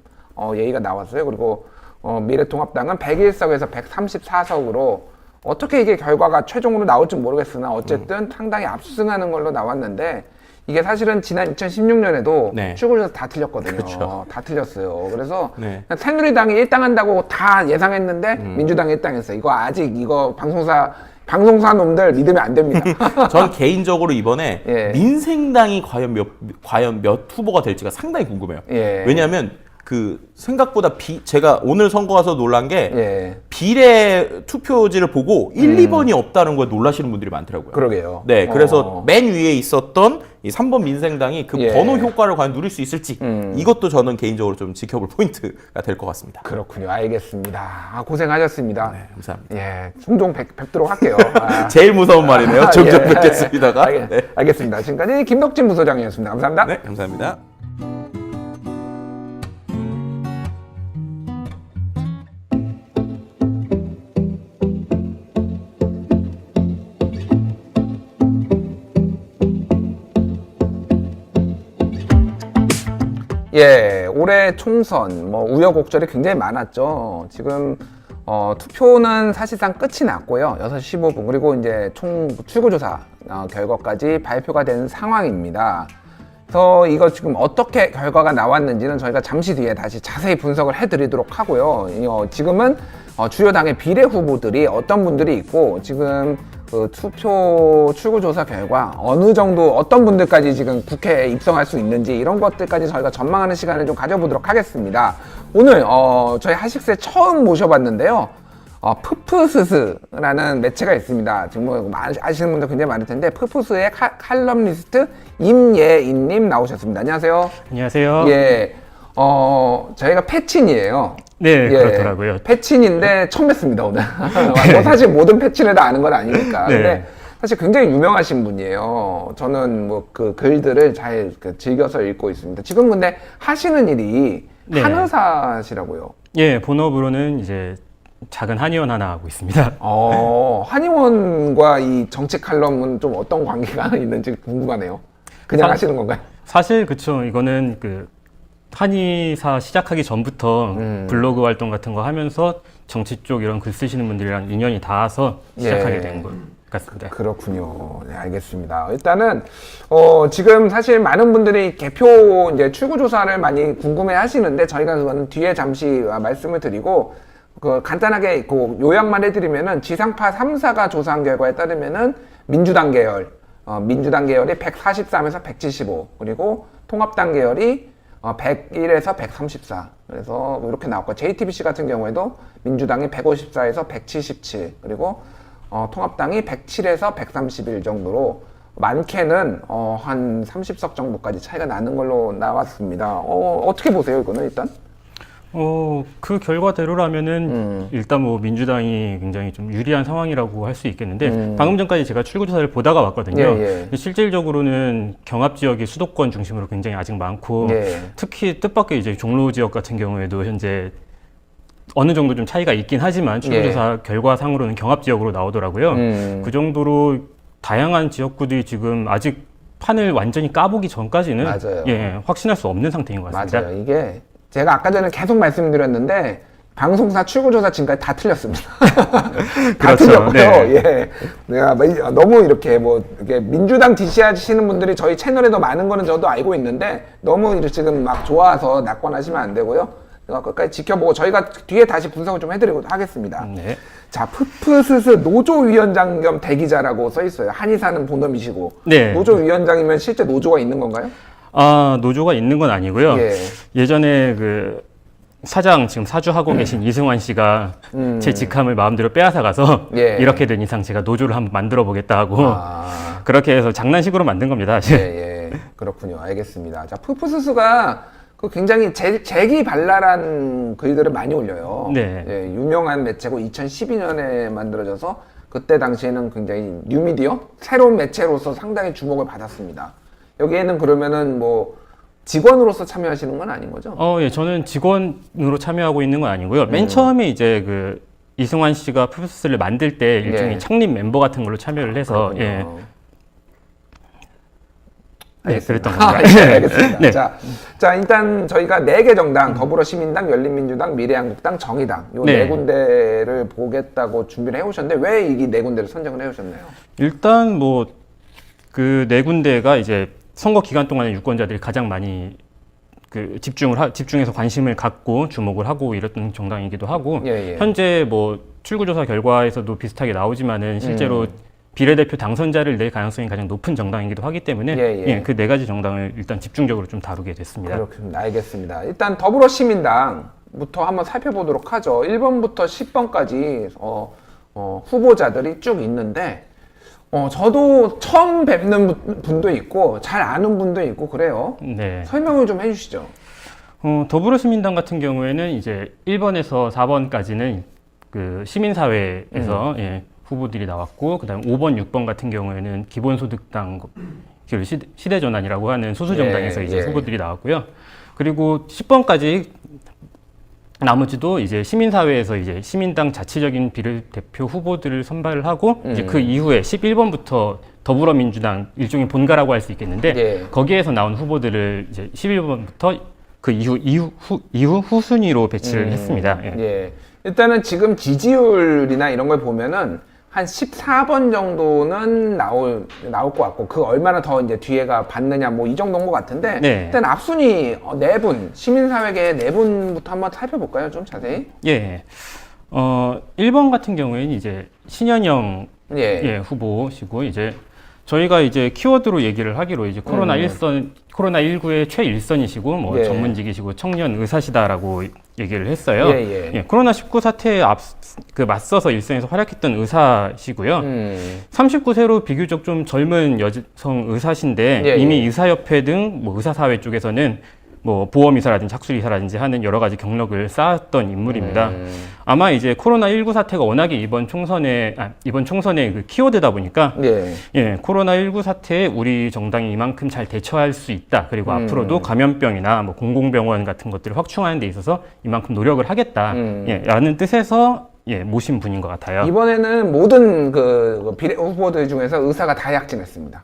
얘기가 나왔어요. 그리고 미래통합당은 101석에서 134석으로 어떻게 이게 결과가 최종으로 나올지 모르겠으나 어쨌든 상당히 압승하는 걸로 나왔는데 이게 사실은 지난 2016년에도 네. 출구조사 다 틀렸거든요. 그렇죠. 다 틀렸어요. 그래서 네. 새누리당이 1당한다고 다 예상했는데 민주당이 1당했어요. 이거 아직 이거 방송사 놈들 믿으면 안 됩니다. 전 개인적으로 이번에 예. 민생당이 과연 몇 후보가 될지가 상당히 궁금해요. 예. 왜냐하면 그 생각보다 제가 오늘 선거 가서 놀란 게 예. 비례 투표지를 보고 1, 2번이 없다는 거에 놀라시는 분들이 많더라고요. 그러게요. 네, 그래서 맨 위에 있었던 이 3번 민생당이 그 예. 번호 효과를 과연 누릴 수 있을지 이것도 저는 개인적으로 좀 지켜볼 포인트가 될 것 같습니다. 그렇군요. 알겠습니다. 고생하셨습니다. 네, 감사합니다. 예, 종종 뵙도록 할게요. 제일 무서운 말이네요. 종종 예. 뵙겠습니다가. 네. 알겠습니다. 지금까지 김덕진 부소장이었습니다. 감사합니다. 네, 감사합니다. 예, 올해 총선 뭐 우여곡절이 굉장히 많았죠. 지금 투표는 사실상 끝이 났고요. 6시 15분 그리고 이제 총 출구조사 결과까지 발표가 된 상황입니다. 그래서 이거 지금 어떻게 결과가 나왔는지는 저희가 잠시 뒤에 다시 자세히 분석을 해드리도록 하고요. 지금은 주요 당의 비례 후보들이 어떤 분들이 있고 지금 그 투표 출구조사 결과 어느 정도 어떤 분들까지 지금 국회에 입성할 수 있는지 이런 것들까지 저희가 전망하는 시간을 좀 가져보도록 하겠습니다. 오늘 저희 하식스에 처음 모셔봤는데요. 푸푸스스라는 매체가 있습니다. 지금 뭐 아시는 분들 굉장히 많을 텐데 푸푸스의 칼럼니스트 임예인님 나오셨습니다. 안녕하세요. 안녕하세요. 예, 저희가 패친이에요. 네, 예, 그렇더라고요. 패친인데 처음 뵀습니다, 오늘. 뭐 사실 모든 패친을 다 아는 건 아니니까. 네. 근데 사실 굉장히 유명하신 분이에요. 저는 뭐 그 글들을 잘 즐겨서 읽고 있습니다. 지금 근데 하시는 일이 네. 한의사시라고요. 예, 본업으로는 이제 작은 한의원 하나 하고 있습니다. 한의원과 이 정치 칼럼은 좀 어떤 관계가 있는지 궁금하네요. 그냥 하시는 건가요? 사실 그쵸. 이거는 그 한의사 시작하기 전부터 블로그 활동 같은 거 하면서 정치 쪽 이런 글 쓰시는 분들이랑 인연이 닿아서 시작하게 예. 된 것 같습니다. 그렇군요. 네, 알겠습니다. 일단은 지금 사실 많은 분들이 개표 이제 출구조사를 많이 궁금해 하시는데 저희가 그거는 뒤에 잠시 말씀을 드리고 간단하게 요약만 해드리면은 지상파 3사가 조사한 결과에 따르면은 민주당 계열이 143에서 175 그리고 통합당 계열이 101에서 134 그래서 이렇게 나왔고 JTBC 같은 경우에도 민주당이 154에서 177 그리고 통합당이 107에서 131 정도로 많게는 한 30석 정도까지 차이가 나는 걸로 나왔습니다. 어떻게 보세요 이거는 일단? 그 결과대로라면은 일단 뭐 민주당이 굉장히 좀 유리한 상황이라고 할 수 있겠는데 방금 전까지 제가 출구조사를 보다가 왔거든요. 예. 실질적으로는 경합 지역이 수도권 중심으로 굉장히 아직 많고 특히 뜻밖의 이제 종로 지역 같은 경우에도 현재 어느 정도 좀 차이가 있긴 하지만 출구조사 결과상으로는 경합 지역으로 나오더라고요. 그 정도로 다양한 지역구들이 지금 아직 판을 완전히 까보기 전까지는 확신할 수 없는 상태인 것 같습니다. 맞아요. 이게 제가 아까 전에 계속 말씀드렸는데 방송사 출구조사 지금까지 다 틀렸습니다. 다 그렇죠. 틀렸고요. 네. 예, 내가 너무 이렇게 민주당 디시하시는 분들이 저희 채널에도 많은 거는 저도 알고 있는데 너무 지금 막 좋아서 낙관하시면 안 되고요. 끝까지 지켜보고 저희가 뒤에 다시 분석을 좀 해드리고 하겠습니다. 네. 자, 푸푸스스 노조위원장 겸 대기자라고 써 있어요. 한의사는 본업이시고. 네. 노조위원장이면 실제 노조가 있는 건가요? 노조가 있는 건 아니고요. 예전에 그 사장 지금 사주하고 계신 이승환 씨가 제 직함을 마음대로 빼앗아 가서 이렇게 된 이상 제가 노조를 한번 만들어 보겠다 하고 그렇게 해서 장난식으로 만든 겁니다. 사실. 그렇군요. 알겠습니다. 자, 푸푸스스가 굉장히 재기발랄한 글들을 많이 올려요. 유명한 매체고 2012년에 만들어져서 그때 당시에는 굉장히 뉴미디어? 새로운 매체로서 상당히 주목을 받았습니다. 여기에는 그러면은 뭐 직원으로서 참여하시는 건 아닌 거죠? 예, 저는 직원으로 참여하고 있는 건 아니고요. 맨 처음에 이제 그 이승환 씨가 푸푸스를 만들 때 일종의 창립 멤버 같은 걸로 참여를 해서 그랬던 겁니다. 알겠습니다. 네. 자, 일단 저희가 4개 정당, 더불어시민당, 열린민주당, 미래한국당, 정의당 요 4군데를 보겠다고 준비를 해오셨는데 왜 이 4군데를 선정을 해오셨나요? 일단 뭐 그 4군데가 이제 선거 기간 동안에 유권자들이 가장 많이 집중해서 관심을 갖고 주목을 하고 이랬던 정당이기도 하고 현재 뭐 출구조사 결과에서도 비슷하게 나오지만은 실제로 비례대표 당선자를 낼 가능성이 가장 높은 정당이기도 하기 때문에 그 네 가지 정당을 일단 집중적으로 좀 다루게 됐습니다. 그렇습니다. 알겠습니다. 일단 더불어시민당부터 한번 살펴보도록 하죠. 1번부터 10번까지 후보자들이 쭉 있는데 저도 처음 뵙는 분도 있고 잘 아는 분도 있고 그래요. 네. 설명을 좀 해주시죠. 더불어시민당 같은 경우에는 이제 1번에서 4번까지는 그 시민사회에서 후보들이 나왔고, 그 다음에 5번, 6번 같은 경우에는 기본소득당, 시대전환이라고 하는 소수정당에서 이제 후보들이 나왔고요. 그리고 10번까지 나머지도 이제 시민사회에서 이제 시민당 자치적인 비례대표 후보들을 선발을 하고, 이제 그 이후에 11번부터 더불어민주당 일종의 본가라고 할 수 있겠는데, 거기에서 나온 후보들을 이제 11번부터 그 이후 후순위로 배치를 했습니다. 일단은 지금 지지율이나 이런 걸 보면은 한 14번 정도는 나올 것 같고, 그 얼마나 더 이제 뒤에가 받느냐, 뭐 이 정도인 것 같은데, 일단 앞순위 네 분, 시민사회계 네 분부터 한번 살펴볼까요? 좀 자세히? 1번 같은 경우에는 이제 신현영 후보시고, 이제 저희가 이제 키워드로 얘기를 하기로 이제 코로나19의 최일선이시고, 뭐 전문직이시고, 청년 의사시다라고 얘기를 했어요. 코로나19 사태에 맞서서 일선에서 활약했던 의사시고요. 39세로 비교적 좀 젊은 여성 의사신데, 이미 의사협회 등 뭐 의사사회 쪽에서는 뭐 보험이사라든지 학술이사라든지 하는 여러 가지 경력을 쌓았던 인물입니다. 아마 이제 코로나19 사태가 워낙에 이번 총선의 그 키워드다 보니까 코로나19 사태에 우리 정당이 이만큼 잘 대처할 수 있다. 그리고 앞으로도 감염병이나 뭐 공공병원 같은 것들을 확충하는 데 있어서 이만큼 노력을 하겠다. 라는 뜻에서 모신 분인 것 같아요. 이번에는 모든 그 비례 후보들 중에서 의사가 다 약진했습니다.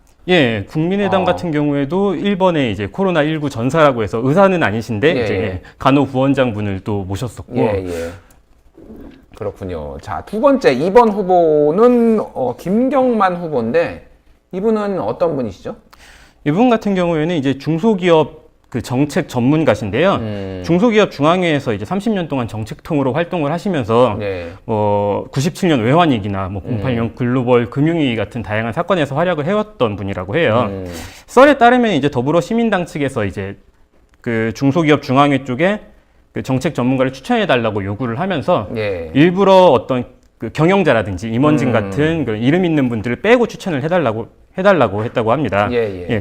국민의당 같은 경우에도 1번에 이제 코로나19 전사라고 해서 의사는 아니신데 이제 간호부원장 분을 또 모셨었고. 그렇군요. 자, 두 번째 2번 후보는 김경만 후보인데, 이분은 어떤 분이시죠? 이분 같은 경우에는 이제 중소기업 그 정책 전문가신데요. 중소기업 중앙회에서 이제 30년 동안 정책통으로 활동을 하시면서 97년 외환위기나 뭐 08년 글로벌 금융위기 같은 다양한 사건에서 활약을 해왔던 분이라고 해요. 썰에 따르면 이제 더불어시민당 측에서 이제 그 중소기업 중앙회 쪽에 그 정책 전문가를 추천해 달라고 요구를 하면서 일부러 어떤 그 경영자라든지 임원진 같은 그런 이름 있는 분들을 빼고 추천을 해달라고 했다고 합니다.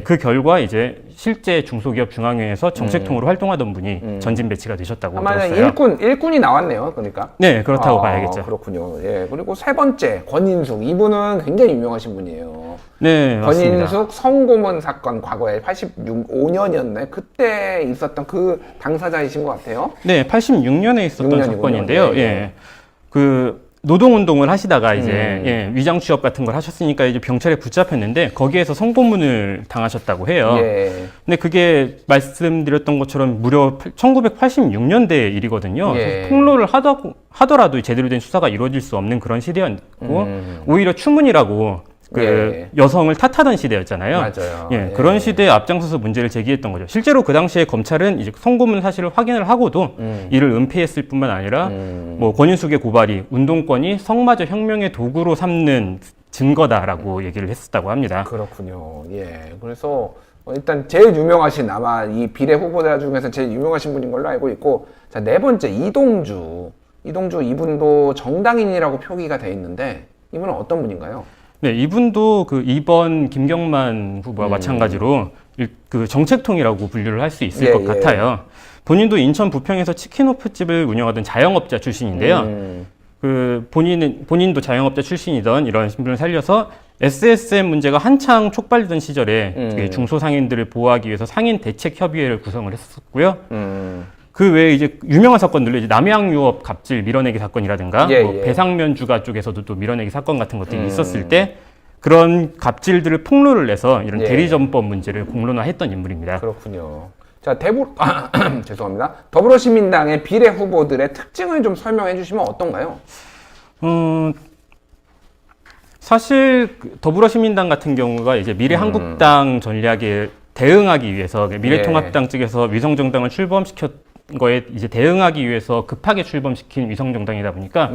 그 결과 이제 실제 중소기업 중앙회에서 정책통으로 활동하던 분이 전진 배치가 되셨다고 들었어요. 일꾼이 나왔네요. 그러니까. 네, 그렇다고 봐야겠죠. 그렇군요. 그리고 세 번째 권인숙, 이분은 굉장히 유명하신 분이에요. 네, 맞습니다. 권인숙 성고문 사건, 과거에 85년이었나요? 그때 있었던 그 당사자이신 것 같아요. 네, 86년에 있었던 사건인데요. 그 노동운동을 하시다가 이제 위장 취업 같은 걸 하셨으니까 이제 병철에 붙잡혔는데, 거기에서 성고문을 당하셨다고 해요. 근데 그게 말씀드렸던 것처럼 무려 1986년대 일이거든요. 폭로를 하더라도 제대로 된 수사가 이루어질 수 없는 그런 시대였고, 오히려 추문이라고 여성을 탓하던 시대였잖아요. 맞아요. 그런 시대에 앞장서서 문제를 제기했던 거죠. 실제로 그 당시에 검찰은 이제 성고문 사실을 확인을 하고도 이를 은폐했을 뿐만 아니라 뭐 권인숙의 고발이 운동권이 성마저 혁명의 도구로 삼는 증거다라고 얘기를 했었다고 합니다. 그렇군요. 그래서 일단 제일 유명하신, 아마 이 비례 후보자 중에서 제일 유명하신 분인 걸로 알고 있고, 자, 네 번째 이동주 이분도 정당인이라고 표기가 돼 있는데, 이분은 어떤 분인가요? 네, 이분도 그 2번 김경만 후보와 마찬가지로 그 정책통이라고 분류를 할 수 있을 것 같아요. 본인도 인천 부평에서 치킨호프집을 운영하던 자영업자 출신인데요. 그 본인도 자영업자 출신이던 이런 신분을 살려서 SSM 문제가 한창 촉발되던 시절에 중소상인들을 보호하기 위해서 상인대책협의회를 구성을 했었고요. 그 외에 이제 유명한 사건들로 이제 남양유업 갑질 밀어내기 사건이라든가 뭐 배상면주가 쪽에서도 또 밀어내기 사건 같은 것들이 있었을 때 그런 갑질들을 폭로를 내서 이런 대리점법 문제를 공론화했던 인물입니다. 그렇군요. 자, 죄송합니다. 더불어시민당의 비례 후보들의 특징을 좀 설명해 주시면 어떤가요? 사실 더불어시민당 같은 경우가 이제 미래한국당 전략의 대응하기 위해서 미래통합당 측에서 위성정당을 출범시켰 거에 이제 대응하기 위해서 급하게 출범시킨 위성정당이다 보니까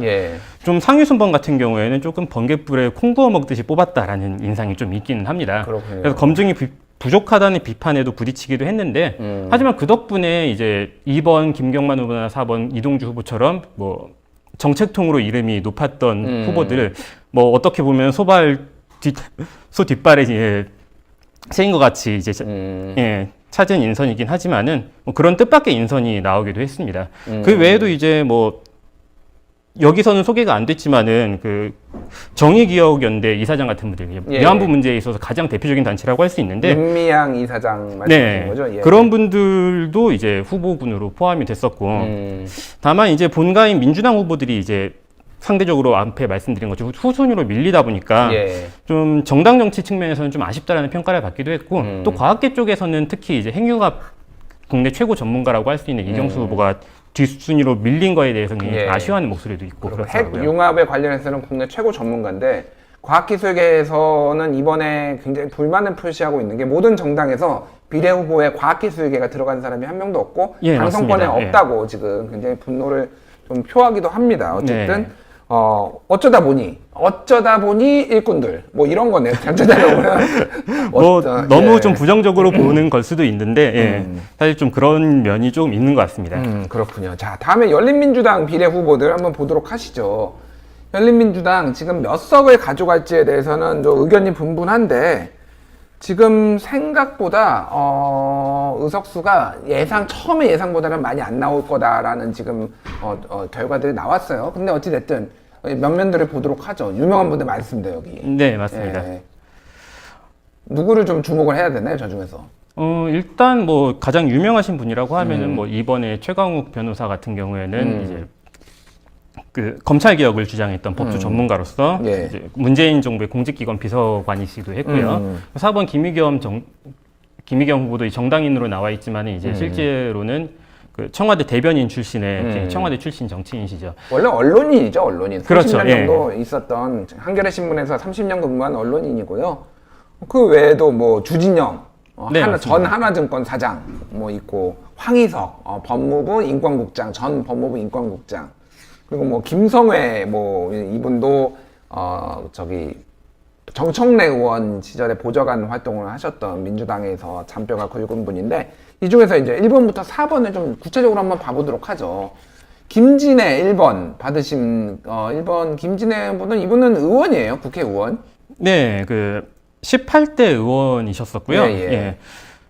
좀 상위 순번 같은 경우에는 조금 번갯불에 콩 구워 먹듯이 뽑았다라는 인상이 좀 있기는 합니다. 그렇군요. 그래서 검증이 부족하다는 비판에도 부딪히기도 했는데 하지만 그 덕분에 이제 2번 김경만 후보나 4번 이동주 후보처럼 뭐 정책통으로 이름이 높았던 후보들 뭐 어떻게 보면 소 뒷발에 이제 새인 것 같이 이제 찾은 인선이긴 하지만은 뭐 그런 뜻밖의 인선이 나오기도 했습니다. 그 외에도 이제 뭐 여기서는 소개가 안 됐지만은 그 정의기억연대 이사장 같은 분들 위안부 문제에 있어서 가장 대표적인 단체라고 할 수 있는데 윤미향 이사장 말씀하시는 거죠? 그런 분들도 이제 후보군으로 포함이 됐었고 다만 이제 본가인 민주당 후보들이 이제 상대적으로 앞에 말씀드린 것처럼 후순위로 밀리다 보니까 좀 정당 정치 측면에서는 좀 아쉽다라는 평가를 받기도 했고 또 과학계 쪽에서는 특히 이제 핵융합 국내 최고 전문가라고 할 수 있는 이경수 후보가 뒷순위로 밀린 거에 대해서는 아쉬워하는 목소리도 있고 그렇더라고요. 핵융합에 관련해서는 국내 최고 전문가인데 과학기술계에서는 이번에 굉장히 불만을 표시하고 있는 게 모든 정당에서 비례 후보에 과학기술계가 들어간 사람이 한 명도 없고 당선권에 없다고 지금 굉장히 분노를 좀 표하기도 합니다. 어쨌든 어쩌다 보니 일꾼들 뭐 이런 거네요. 전체적으로 뭐 너무 좀 부정적으로 보는 걸 수도 있는데 사실 좀 그런 면이 좀 있는 것 같습니다. 그렇군요. 자, 다음에 열린민주당 비례 후보들 한번 보도록 하시죠. 열린민주당 지금 몇 석을 가져갈지에 대해서는 좀 의견이 분분한데 지금 생각보다 의석수가 처음에 예상보다는 많이 안 나올 거다라는 지금 결과들이 나왔어요. 근데 어찌됐든 면면들을 보도록 하죠. 유명한 분들 많습니다, 여기. 네, 맞습니다. 누구를 좀 주목을 해야 되나요, 저 중에서? 일단 뭐 가장 유명하신 분이라고 하면은 뭐 이번에 최강욱 변호사 같은 경우에는 이제 그 검찰 개혁을 주장했던 법조 전문가로서 이제 문재인 정부의 공직기관 비서관이시기도 했고요. 4번 김의겸 후보도 정당인으로 나와 있지만 이제 실제로는 그 청와대 대변인 출신의 청와대 출신 정치인이시죠. 원래 언론인이죠, 언론인. 그렇죠. 30년 정도 있었던 한겨레 신문에서 30년 근무한 언론인이고요. 그 외에도 뭐 주진영 전 하나증권 사장 뭐 있고 황희석 법무부 인권국장 전 법무부 인권국장 그리고 뭐 김성회 뭐 이분도 정청래 의원 시절에 보좌관 활동을 하셨던 민주당에서 잔뼈가 굵은 분인데 이 중에서 이제 1번부터 4번을 좀 구체적으로 한번 봐보도록 하죠. 김진애 1번 받으신 1번 김진애 분은 이분은 의원이에요. 국회의원. 네, 그 18대 의원이셨었고요.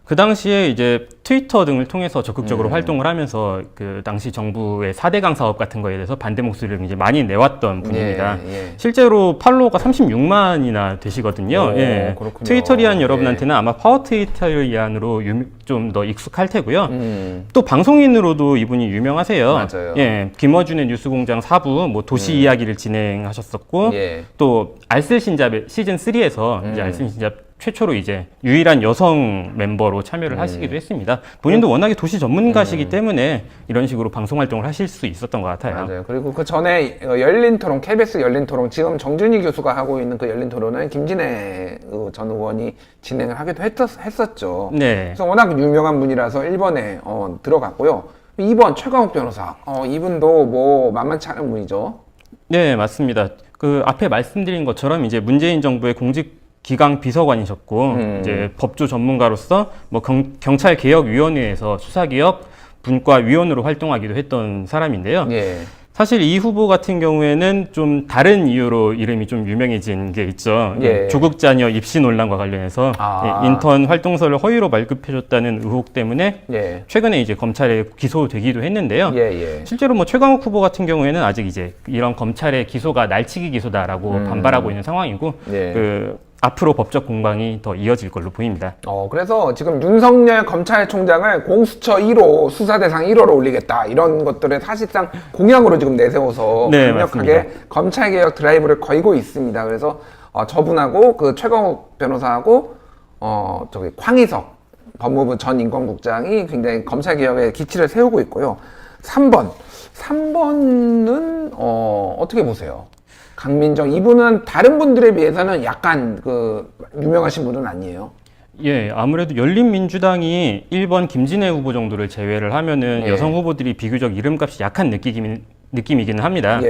그 당시에 이제 트위터 등을 통해서 적극적으로 활동을 하면서 그 당시 정부의 4대강 사업 같은 거에 대해서 반대 목소리를 이제 많이 내왔던 분입니다. 실제로 팔로워가 36만이나 되시거든요. 트위터리안 여러분한테는 아마 파워 트위터리안으로 좀 더 익숙할 테고요. 또 방송인으로도 이분이 유명하세요. 맞아요. 김어준의 뉴스공장 4부 뭐 도시 이야기를 진행하셨었고 또 알쓸신잡 시즌 3에서 이제 알쓸신잡 최초로 이제 유일한 여성 멤버로 참여를 하시기도 했습니다. 본인도 워낙에 도시 전문가시기 때문에 이런 식으로 방송 활동을 하실 수 있었던 것 같아요. 맞아요. 그리고 그 전에 열린 토론, KBS 열린 토론, 지금 정준희 교수가 하고 있는 그 열린 토론은 김진애 전 의원이 진행을 하기도 했었죠. 그래서 워낙 유명한 분이라서 1번에 들어갔고요. 2번 최강욱 변호사, 이분도 뭐 만만치 않은 분이죠. 네, 맞습니다. 그 앞에 말씀드린 것처럼 이제 문재인 정부의 기강 비서관이셨고 이제 법조 전문가로서 뭐 경찰개혁위원회에서 수사개혁 분과위원으로 활동하기도 했던 사람인데요. 사실 이 후보 같은 경우에는 좀 다른 이유로 이름이 좀 유명해진 게 있죠. 조국 자녀 입시 논란과 관련해서 인턴 활동서를 허위로 발급해줬다는 의혹 때문에 최근에 이제 검찰에 기소되기도 했는데요. 실제로 뭐 최강욱 후보 같은 경우에는 아직 이제 이런 검찰의 기소가 날치기 기소다라고 반발하고 있는 상황이고 앞으로 법적 공방이 더 이어질 걸로 보입니다. 그래서 지금 윤석열 검찰총장을 공수처 1호, 수사대상 1호로 올리겠다. 이런 것들을 사실상 공약으로 지금 내세워서 강력하게 검찰개혁 드라이브를 걸고 있습니다. 그래서 저분하고 그 최강욱 변호사하고 황희석 법무부 전 인권국장이 굉장히 검찰개혁에 기치를 세우고 있고요. 3번은 어떻게 보세요? 강민정 이분은 다른 분들에 비해서는 약간 그 유명하신 분은 아니에요. 예, 아무래도 열린민주당이 1번 김진애 후보 정도를 제외를 하면은 여성 후보들이 비교적 이름값이 약한 느낌이기는 합니다.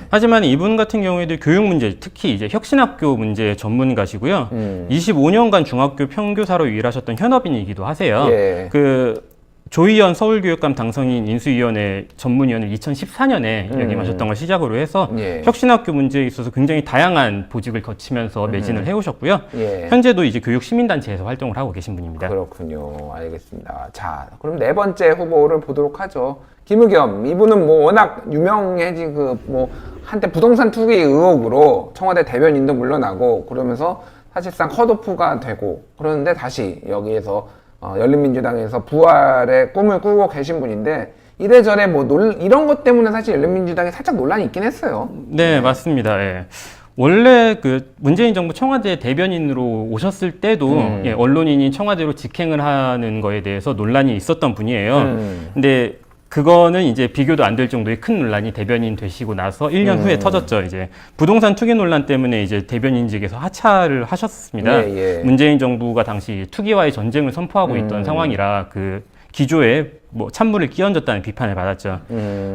하지만 이분 같은 경우에도 교육 문제, 특히 이제 혁신학교 문제 전문가시고요. 25년간 중학교 평교사로 일하셨던 현업인이기도 하세요. 그 조희연 서울교육감 당선인 인수위원회 전문위원을 2014년에 역임하셨던 걸 시작으로 해서 혁신학교 문제에 있어서 굉장히 다양한 보직을 거치면서 매진을 해오셨고요. 현재도 이제 교육시민단체에서 활동을 하고 계신 분입니다. 그렇군요. 알겠습니다. 자, 그럼 네 번째 후보를 보도록 하죠. 김의겸. 이분은 뭐 워낙 유명해진 한때 부동산 투기 의혹으로 청와대 대변인도 물러나고 그러면서 사실상 컷오프가 되고 그러는데 다시 여기에서 열린민주당에서 부활의 꿈을 꾸고 계신 분인데 이래저래 이런 것 때문에 사실 열린민주당에 살짝 논란이 있긴 했어요. 네, 맞습니다. 예. 원래 그 문재인 정부 청와대 대변인으로 오셨을 때도 언론인이 청와대로 직행을 하는 거에 대해서 논란이 있었던 분이에요. 근데 그거는 이제 비교도 안 될 정도의 큰 논란이 대변인 되시고 나서 1년 후에 터졌죠. 이제 부동산 투기 논란 때문에 이제 대변인직에서 하차를 하셨습니다. 문재인 정부가 당시 투기와의 전쟁을 선포하고 있던 상황이라 그 기조에 찬물을 끼얹었다는 비판을 받았죠.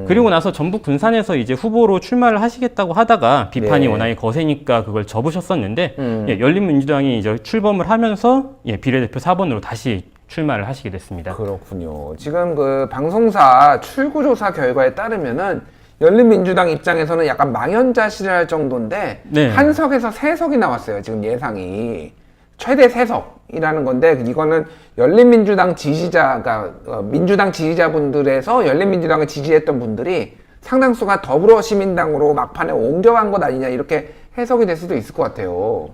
그리고 나서 전북 군산에서 이제 후보로 출마를 하시겠다고 하다가 비판이 워낙에 거세니까 그걸 접으셨었는데 열린민주당이 이제 출범을 하면서 비례대표 4번으로 다시 출마를 하시게 됐습니다. 그렇군요. 지금 그 방송사 출구조사 결과에 따르면은 열린민주당 입장에서는 약간 망연자실할 정도인데 한석에서 3석이 나왔어요. 지금 예상이 최대 3석이라는 건데 이거는 열린민주당 지지자가 민주당 지지자분들에서 열린민주당을 지지했던 분들이 상당수가 더불어시민당으로 막판에 옮겨간 것 아니냐 이렇게 해석이 될 수도 있을 것 같아요.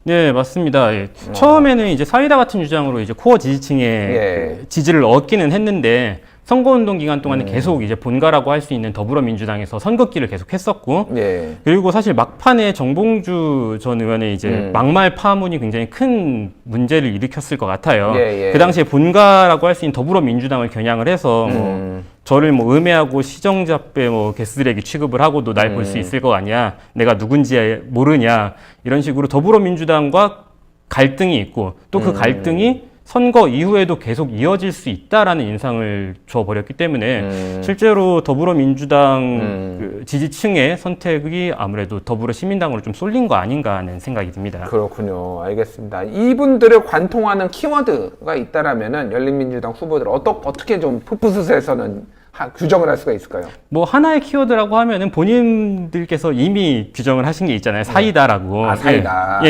네, 맞습니다. 처음에는 이제 사이다 같은 주장으로 이제 코어 지지층의 지지를 얻기는 했는데 선거운동 기간 동안에 계속 이제 본가라고 할 수 있는 더불어민주당에서 선긋기를 계속 했었고 그리고 사실 막판에 정봉주 전 의원의 이제 막말 파문이 굉장히 큰 문제를 일으켰을 것 같아요. 그 당시에 본가라고 할 수 있는 더불어민주당을 겨냥을 해서 저를 음해하고 시정잡배 개쓰레기 취급을 하고도 날 볼 수 있을 거 아니야. 내가 누군지 모르냐. 이런 식으로 더불어민주당과 갈등이 있고 또 그 갈등이 선거 이후에도 계속 이어질 수 있다라는 인상을 줘버렸기 때문에 실제로 더불어민주당 그 지지층의 선택이 아무래도 더불어시민당으로 좀 쏠린 거 아닌가 하는 생각이 듭니다. 그렇군요. 알겠습니다. 이분들을 관통하는 키워드가 있다라면은 열린민주당 후보들 어떻게 좀 풋풋에서는 규정을 할 수가 있을까요? 하나의 키워드라고 하면은 본인들께서 이미 규정을 하신 게 있잖아요. 사이다라고. 사이다.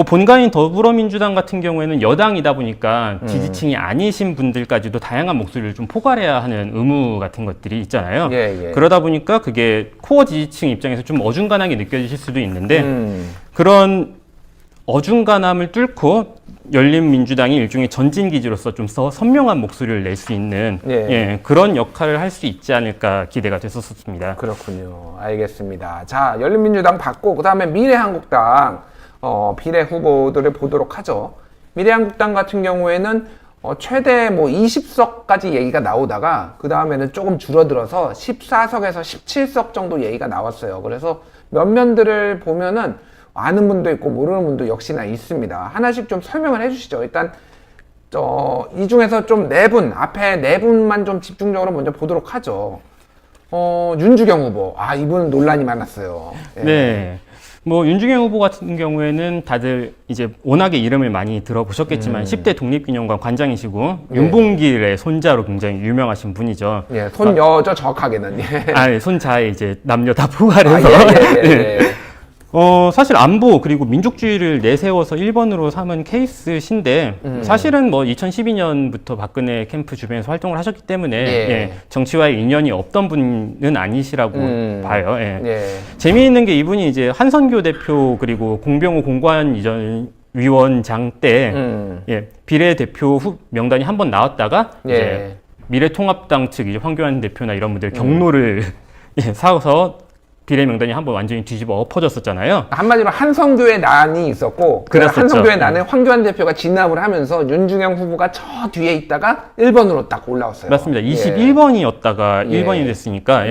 본가인 더불어민주당 같은 경우에는 여당이다 보니까 지지층이 아니신 분들까지도 다양한 목소리를 좀 포괄해야 하는 의무 같은 것들이 있잖아요. 그러다 보니까 그게 코어 지지층 입장에서 좀 어중간하게 느껴지실 수도 있는데 그런 어중간함을 뚫고 열린민주당이 일종의 전진기지로서 좀 선명한 목소리를 낼 수 있는 그런 역할을 할 수 있지 않을까 기대가 됐었습니다. 그렇군요. 알겠습니다. 자, 열린민주당 받고 그 다음에 미래한국당 비례 후보들을 보도록 하죠. 미래한국당 같은 경우에는 최대 20석까지 얘기가 나오다가 그 다음에는 조금 줄어들어서 14석에서 17석 정도 얘기가 나왔어요. 그래서 면면들을 보면은 아는 분도 있고 모르는 분도 역시나 있습니다. 하나씩 좀 설명을 해주시죠. 일단 이 중에서 좀 앞에 네 분만 좀 집중적으로 먼저 보도록 하죠. 윤주경 후보. 이분은 논란이 많았어요. 네. 윤주경 후보 같은 경우에는 다들 이제 워낙에 이름을 많이 들어보셨겠지만 10대 독립기념관 관장이시고 윤봉길의 손자로 굉장히 유명하신 분이죠. 손여죠, 정확하게는. 손자에 이제 남녀 다 포괄해서. 사실 안보 그리고 민족주의를 내세워서 1번으로 삼은 케이스신데 사실은 2012년부터 박근혜 캠프 주변에서 활동을 하셨기 때문에 정치와의 인연이 없던 분은 아니시라고 봐요. 재미있는 게 이분이 이제 한선교 대표 그리고 공병호 공관위원장 때 비례대표 명단이 한 번 나왔다가 이제 미래통합당 측 이제 황교안 대표나 이런 분들 경로를 사서 비례 명단이 한번 완전히 뒤집어 엎어졌었잖아요. 한마디로 한성교의 난이 있었고 그 한성교의 난에 황교안 대표가 진압을 하면서 윤주경 후보가 저 뒤에 있다가 1번으로 딱 올라왔어요. 맞습니다. 21번이었다가 1번이 됐으니까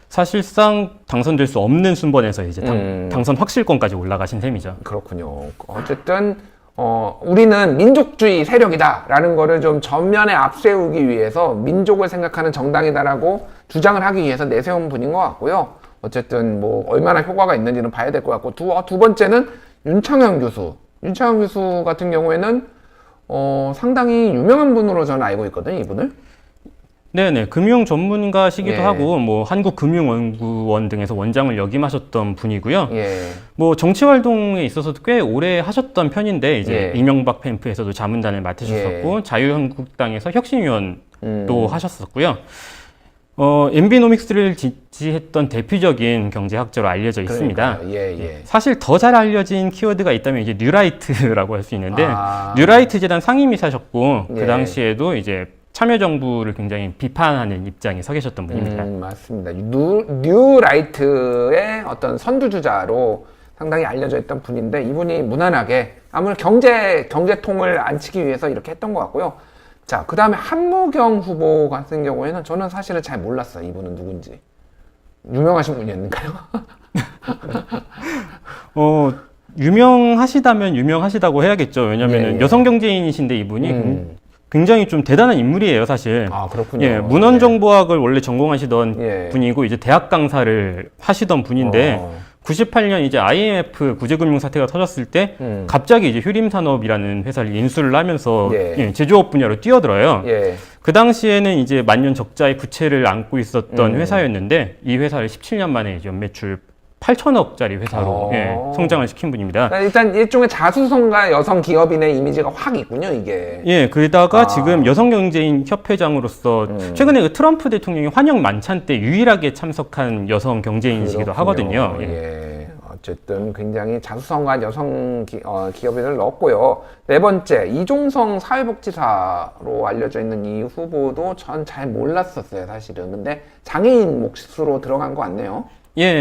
사실상 당선될 수 없는 순번에서 이제 당선 확실권까지 올라가신 셈이죠. 그렇군요. 어쨌든 우리는 민족주의 세력이다라는 거를 좀 전면에 앞세우기 위해서 민족을 생각하는 정당이다라고 주장을 하기 위해서 내세운 분인 것 같고요. 어쨌든 뭐 얼마나 효과가 있는지는 봐야 될 것 같고 두 번째는 윤창현 교수. 윤창현 교수 같은 경우에는 상당히 유명한 분으로 저는 알고 있거든요, 이분을. 네네, 금융 전문가시기도 하고, 뭐, 한국금융연구원 등에서 원장을 역임하셨던 분이고요. 뭐, 정치활동에 있어서도 꽤 오래 하셨던 편인데, 이제, 이명박 캠프에서도 자문단을 맡으셨었고, 자유한국당에서 혁신위원도 하셨었고요. MB노믹스를 지지했던 대표적인 경제학자로 알려져 있습니다. 사실 더 잘 알려진 키워드가 있다면 이제 뉴라이트라고 할 수 있는데, 뉴라이트 재단 상임이사셨고, 그 당시에도 이제 참여정부를 굉장히 비판하는 입장에 서 계셨던 분입니다. 맞습니다. 뉴라이트의 어떤 선두주자로 상당히 알려져 있던 분인데, 이분이 무난하게 아무래도 경제통을 안 치기 위해서 이렇게 했던 것 같고요. 자, 그 다음에 한무경 후보 같은 경우에는 저는 사실은 잘 몰랐어요. 이분은 누군지. 유명하신 분이었는가요? 유명하시다면 유명하시다고 해야겠죠. 왜냐면은 여성 경제인이신데 이분이 굉장히 좀 대단한 인물이에요, 사실. 아, 그렇군요. 문헌정보학을 원래 전공하시던 분이고, 이제 대학 강사를 하시던 분인데, 98년 이제 IMF 구제금융 사태가 터졌을 때, 갑자기 이제 휴림산업이라는 회사를 인수를 하면서, 제조업 분야로 뛰어들어요. 그 당시에는 이제 만년 적자의 부채를 안고 있었던 회사였는데, 이 회사를 17년 만에 이제 연매출 8천억짜리 회사로 성장을 시킨 분입니다. 그러니까 일단 일종의 자수성가 여성 기업인의 이미지가 확 있군요, 이게. 그러다가 지금 여성경제인 협회장으로서 최근에 그 트럼프 대통령이 환영 만찬 때 유일하게 참석한 여성 경제인이시기도 하거든요. 어쨌든 굉장히 자수성가한 여성 기업인을 넣었고요. 네 번째, 이종성 사회복지사로 알려져 있는 이 후보도 전 잘 몰랐었어요, 사실은. 근데 장애인 몫으로 들어간 것 같네요.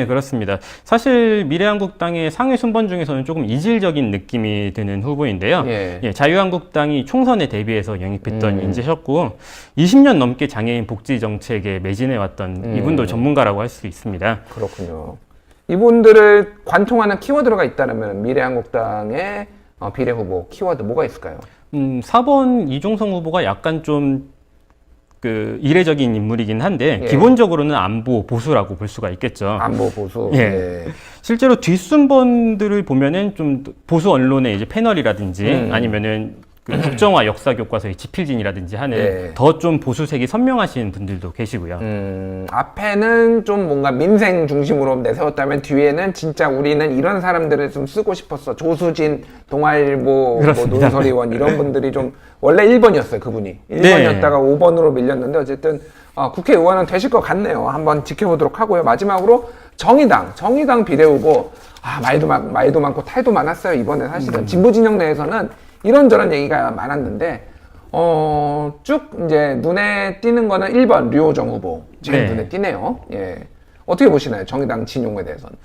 그렇습니다. 사실 미래한국당의 상위 순번 중에서는 조금 이질적인 느낌이 드는 후보인데요. 자유한국당이 총선에 대비해서 영입했던 인재셨고 20년 넘게 장애인 복지 정책에 매진해왔던 이분도 전문가라고 할 수 있습니다. 그렇군요. 이분들을 관통하는 키워드가 있다면 미래한국당의 비례 후보 키워드 뭐가 있을까요? 4번 이종성 후보가 약간 좀 이례적인 인물이긴 한데 기본적으로는 안보 보수라고 볼 수가 있겠죠. 안보 보수. 실제로 뒷순번들을 보면은 좀 보수 언론의 이제 패널이라든지 아니면은 국정화 역사 교과서의 지필진이라든지 하는 더 좀 보수색이 선명하신 분들도 계시고요. 앞에는 좀 뭔가 민생 중심으로 내세웠다면 뒤에는 진짜 우리는 이런 사람들을 좀 쓰고 싶었어. 조수진, 동아일보, 뭐 논설위원 이런 분들이 좀 원래 1번이었어요, 그분이. 1번이었다가 5번으로 밀렸는데 어쨌든 국회의원은 되실 것 같네요. 한번 지켜보도록 하고요. 마지막으로 정의당 비례후보. 말도 많고 탈도 많았어요, 이번에 사실은. 진보진영 내에서는 이런저런 얘기가 많았는데 쭉 이제 눈에 띄는 거는 1번 류호정 후보 제일 눈에 띄네요. 어떻게 보시나요, 정의당 진용에 대해서는?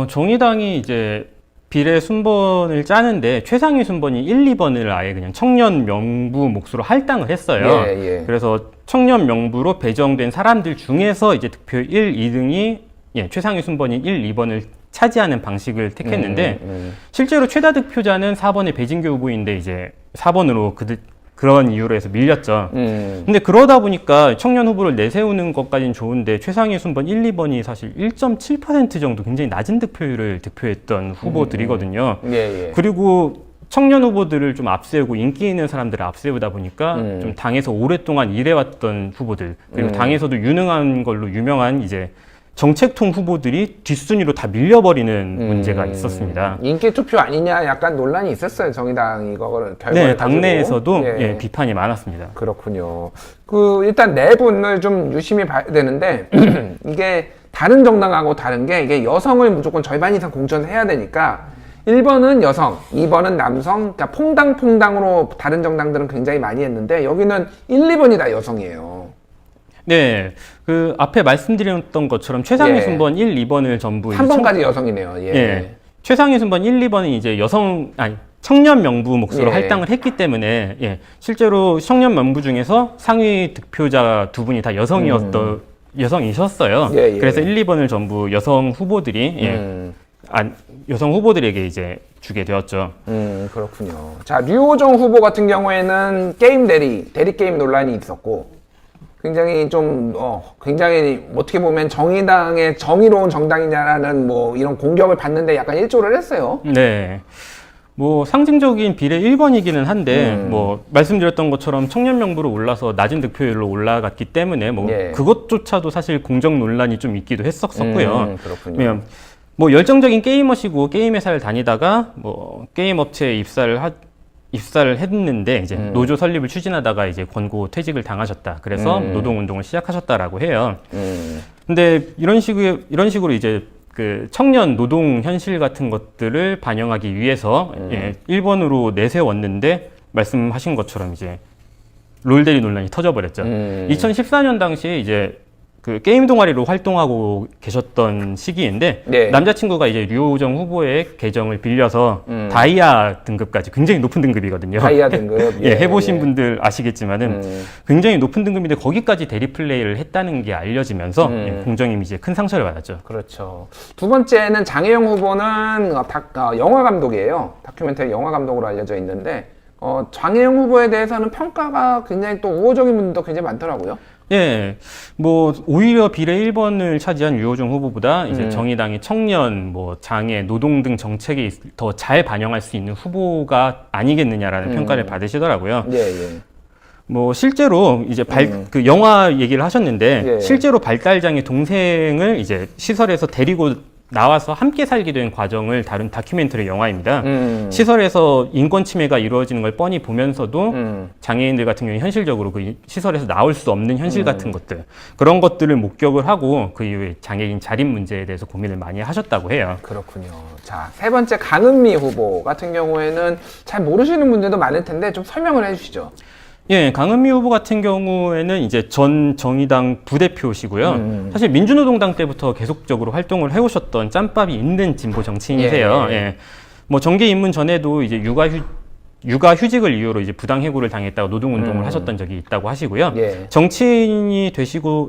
정의당이 이제 비례 순번을 짜는데 최상위 순번이 1, 2번을 아예 그냥 청년 명부 몫으로 할당을 했어요. 그래서 청년 명부로 배정된 사람들 중에서 이제 득표 1, 2등이 최상위 순번인 1, 2번을 차지하는 방식을 택했는데 실제로 최다 득표자는 4번의 배진교 후보인데 이제 4번으로 그런 이유로 해서 밀렸죠. 근데 그러다 보니까 청년 후보를 내세우는 것까지는 좋은데 최상위 순번 1, 2번이 사실 1.7% 정도 굉장히 낮은 득표율을 득표했던 후보들이거든요. 그리고 청년 후보들을 좀 앞세우고 인기 있는 사람들을 앞세우다 보니까 좀 당에서 오랫동안 일해왔던 후보들 그리고 당에서도 유능한 걸로 유명한 이제 정책통 후보들이 뒷순위로 다 밀려버리는 문제가 있었습니다. 인기 투표 아니냐 약간 논란이 있었어요, 정의당 이거를 결과를 당내에서도 비판이 많았습니다. 그렇군요. 일단 네 분을 좀 유심히 봐야 되는데 이게 다른 정당하고 다른 게 이게 여성을 무조건 절반 이상 공천해야 되니까 1번은 여성, 2번은 남성, 그러니까 퐁당퐁당으로 다른 정당들은 굉장히 많이 했는데 여기는 1, 2번이 다 여성이에요. 앞에 말씀드렸던 것처럼 최상위 순번 1, 2번을 전부 3번까지 여성이네요. 최상위 순번 1, 2번이 이제 청년 명부 몫으로 할당을 했기 때문에 실제로 청년 명부 중에서 상위 득표자 두 분이 다 여성이셨어요. 그래서 1, 2번을 전부 여성 후보들이 여성 후보들에게 이제 주게 되었죠. 그렇군요. 자, 류호정 후보 같은 경우에는 게임 대리 게임 논란이 있었고, 굉장히 굉장히 어떻게 보면 정의당의 정의로운 정당이냐라는 이런 공격을 받는데 약간 일조를 했어요. 네. 상징적인 비례 1번이기는 한데, 말씀드렸던 것처럼 청년 명부로 올라서 낮은 득표율로 올라갔기 때문에, 예. 그것조차도 사실 공정 논란이 좀 있기도 했었고요. 그렇군요. 열정적인 게이머시고 게임 회사를 다니다가, 게임 업체에 입사를 했는데, 이제 노조 설립을 추진하다가 이제 권고 퇴직을 당하셨다. 그래서 노동운동을 시작하셨다라고 해요. 근데 이런 식으로 이제 그 청년 노동 현실 같은 것들을 반영하기 위해서 1번으로 내세웠는데 말씀하신 것처럼 이제 롤대리 논란이 터져버렸죠. 2014년 당시에 이제 그 게임 동아리로 활동하고 계셨던 시기인데 네. 남자친구가 이제 류호정 후보의 계정을 빌려서 다이아 등급까지 굉장히 높은 등급이거든요. 다이아 등급. 예, 해보신 분들 아시겠지만은 굉장히 높은 등급인데 거기까지 대리 플레이를 했다는 게 알려지면서 공정 이미지에 큰 상처를 받았죠. 그렇죠. 두 번째는 장혜영 후보는 영화 감독이에요. 다큐멘터리 영화 감독으로 알려져 있는데 장혜영 후보에 대해서는 평가가 굉장히 또 우호적인 분들도 굉장히 많더라고요. 예, 오히려 비례 1번을 차지한 유호정 후보보다 이제 정의당의 청년, 장애, 노동 등 정책에 더 잘 반영할 수 있는 후보가 아니겠느냐라는 평가를 받으시더라고요. 예, 예. 실제로 이제 그 영화 얘기를 하셨는데, 예. 실제로 발달장애 동생을 이제 시설에서 데리고 나와서 함께 살게 된 과정을 다룬 다큐멘터리 영화입니다. 시설에서 인권 침해가 이루어지는 걸 뻔히 보면서도 장애인들 같은 경우에 현실적으로 그 시설에서 나올 수 없는 현실 같은 것들, 그런 것들을 목격을 하고 그 이후에 장애인 자립 문제에 대해서 고민을 많이 하셨다고 해요. 그렇군요. 자, 세 번째 강은미 후보 같은 경우에는 잘 모르시는 분들도 많을 텐데 좀 설명을 해주시죠. 예, 강은미 후보 같은 경우에는 이제 전 정의당 부대표시고요. 사실 민주노동당 때부터 계속적으로 활동을 해오셨던 짬밥이 있는 진보 정치인이세요. 예. 정계 입문 전에도 이제 육아휴직을 이유로 이제 부당해고를 당했다가 노동운동을 하셨던 적이 있다고 하시고요. 예.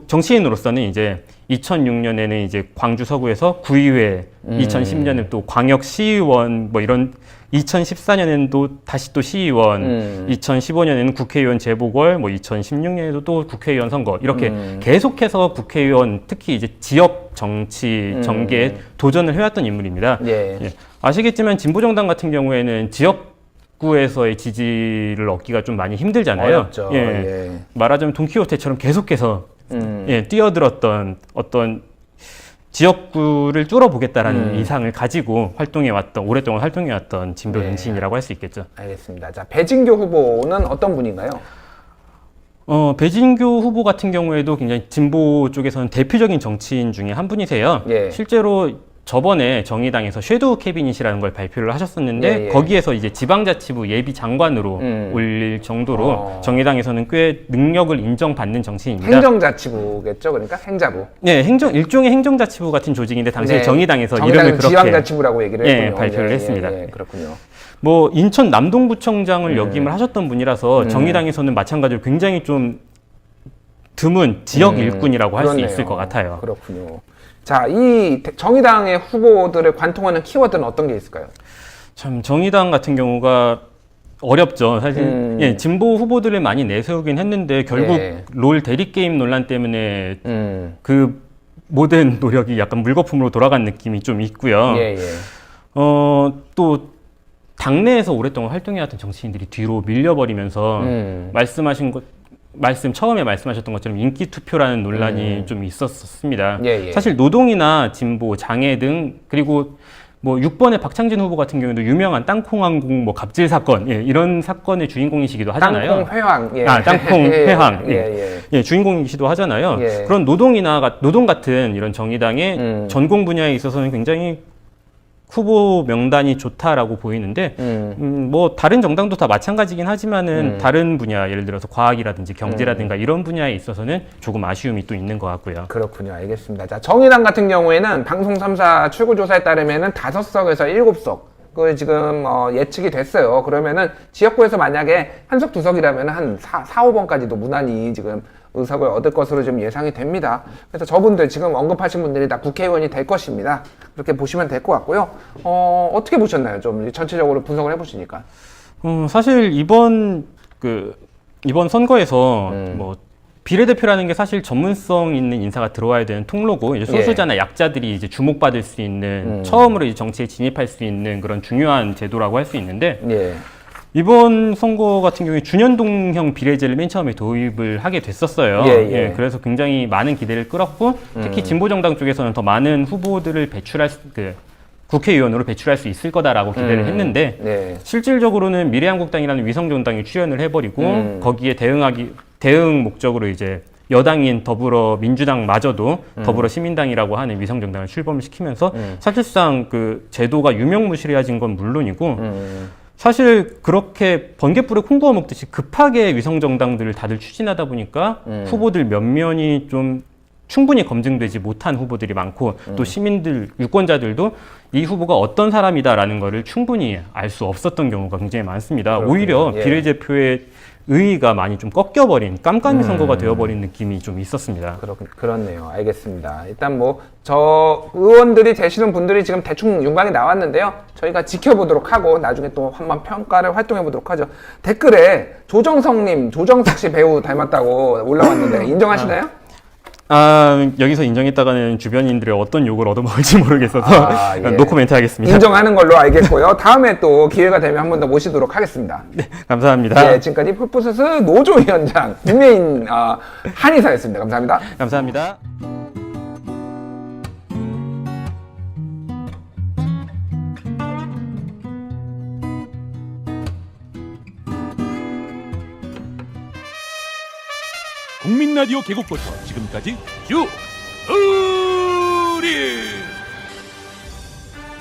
정치인으로서는 이제 2006년에는 이제 광주 서구에서 구의회, 2010년에 또 광역시의원 이런 2014년에는 다시 또 시의원, 2015년에는 국회의원 재보궐, 2016년에도 또 국회의원 선거, 이렇게 계속해서 국회의원, 특히 이제 지역 정치, 정계에 도전을 해왔던 인물입니다. 예. 예. 아시겠지만 진보정당 같은 경우에는 지역구에서의 지지를 얻기가 좀 많이 힘들잖아요. 어렵죠. 예. 예. 말하자면 돈키호테처럼 계속해서 뛰어들었던 어떤 지역구를 뚫어보겠다라는 이상을 가지고 오랫동안 활동해왔던 진보 정치인이라고 할 수 있겠죠. 알겠습니다. 자, 배진교 후보는 어떤 분인가요? 배진교 후보 같은 경우에도 굉장히 진보 쪽에서는 대표적인 정치인 중에 한 분이세요. 예. 실제로 저번에 정의당에서 섀도우 캐비닛이라는 걸 발표를 하셨었는데, 예. 거기에서 이제 지방자치부 예비 장관으로 올릴 정도로 정의당에서는 꽤 능력을 인정받는 정치인입니다. 행정자치부겠죠, 그러니까 행자부. 네, 일종의 행정자치부 같은 조직인데 당시에 네. 정의당에서 이름을 그렇게 지방자치부라고 얘기를 했군요. 발표를 했습니다. 그렇군요. 인천 남동구청장을 역임을 하셨던 분이라서 정의당에서는 마찬가지로 굉장히 좀 드문 지역 일꾼이라고 할 수 있을 것 같아요. 그렇군요. 자, 이 정의당의 후보들을 관통하는 키워드는 어떤 게 있을까요? 참 정의당 같은 경우가 어렵죠. 사실 진보 후보들을 많이 내세우긴 했는데 결국 롤 대리 게임 논란 때문에 그 모든 노력이 약간 물거품으로 돌아간 느낌이 좀 있고요. 또 당내에서 오랫동안 활동해왔던 정치인들이 뒤로 밀려버리면서 처음에 말씀하셨던 것처럼 인기 투표라는 논란이 좀 있었습니다. 사실 노동이나 진보, 장애 등, 그리고 6번의 박창진 후보 같은 경우에도 유명한 땅콩항공 갑질 사건, 이런 사건의 주인공이시기도 하잖아요. 땅콩 회항. 땅콩 회항. 주인공이시기도 하잖아요. 그런 노동 같은 이런 정의당의 전공 분야에 있어서는 굉장히 후보 명단이 좋다라고 보이는데, 다른 정당도 다 마찬가지긴 하지만은 다른 분야, 예를 들어서 과학이라든지 경제라든가 이런 분야에 있어서는 조금 아쉬움이 또 있는 것 같고요. 그렇군요. 알겠습니다. 자, 정의당 같은 경우에는 방송 3사 출구조사에 따르면은 5석에서 7석. 그 지금 예측이 됐어요. 그러면은 지역구에서 만약에 한 석, 2석이라면 한 4, 5번까지도 무난히 지금 의석을 얻을 것으로 좀 예상이 됩니다. 그래서 저분들 지금 언급하신 분들이 다 국회의원이 될 것입니다. 그렇게 보시면 될 것 같고요. 어떻게 보셨나요? 좀 전체적으로 분석을 해보시니까. 사실 이번 선거에서 뭐 비례대표라는 게 사실 전문성 있는 인사가 들어와야 되는 통로고, 이제 소수자나 약자들이 이제 주목받을 수 있는 처음으로 이제 정치에 진입할 수 있는 그런 중요한 제도라고 할 수 있는데, 이번 선거 같은 경우에 준연동형 비례제를 맨 처음에 도입을 하게 됐었어요. 그래서 굉장히 많은 기대를 끌었고, 특히 진보정당 쪽에서는 더 많은 후보들을 국회의원으로 배출할 수 있을 거다라고 기대를 했는데, 실질적으로는 미래한국당이라는 위성정당이 출연을 해버리고, 거기에 대응 목적으로 이제 여당인 더불어민주당마저도 더불어시민당이라고 하는 위성정당을 출범을 시키면서 사실상 그 제도가 유명무실해진 건 물론이고, 사실 그렇게 번개불에 콩 구워 먹듯이 급하게 위성정당들을 다들 추진하다 보니까 후보들 몇 면이 좀 충분히 검증되지 못한 후보들이 많고, 또 시민들, 유권자들도 이 후보가 어떤 사람이다라는 거를 충분히 알 수 없었던 경우가 굉장히 많습니다. 그렇군요. 오히려 비례대표의 의의가 많이 좀 꺾여버린 깜깜이 선거가 되어버린 느낌이 좀 있었습니다. 그렇네요. 알겠습니다. 일단 저 의원들이 되시는 분들이 지금 대충 윤곽이 나왔는데요. 저희가 지켜보도록 하고 나중에 또 한번 평가를 활동해 보도록 하죠. 댓글에 조정석님, 조정석 씨 배우 닮았다고 올라왔는데 인정하시나요? 여기서 인정했다가는 주변인들의 어떤 욕을 얻어먹을지 모르겠어서 노코멘트 하겠습니다. 인정하는 걸로 알겠고요. 다음에 또 기회가 되면 한 번 더 모시도록 하겠습니다. 네, 감사합니다. 지금까지 풀푸스스 노조위원장 국민의힘 한의사였습니다. 감사합니다. 감사합니다. 국민라디오 개국부터 지금까지 쭉 우리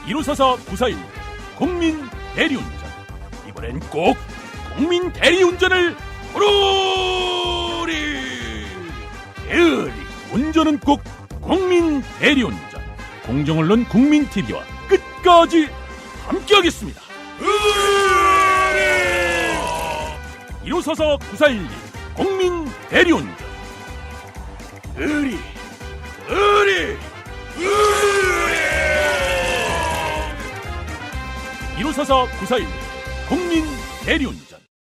1544 941 국민 대리운전, 이번엔 꼭 국민 대리운전을 부르리. 운전은 꼭 국민 대리운전. 공정언론 국민TV와 끝까지 함께하겠습니다. 1544 941 국민 대리운전. 1544 941 국민 대리운전.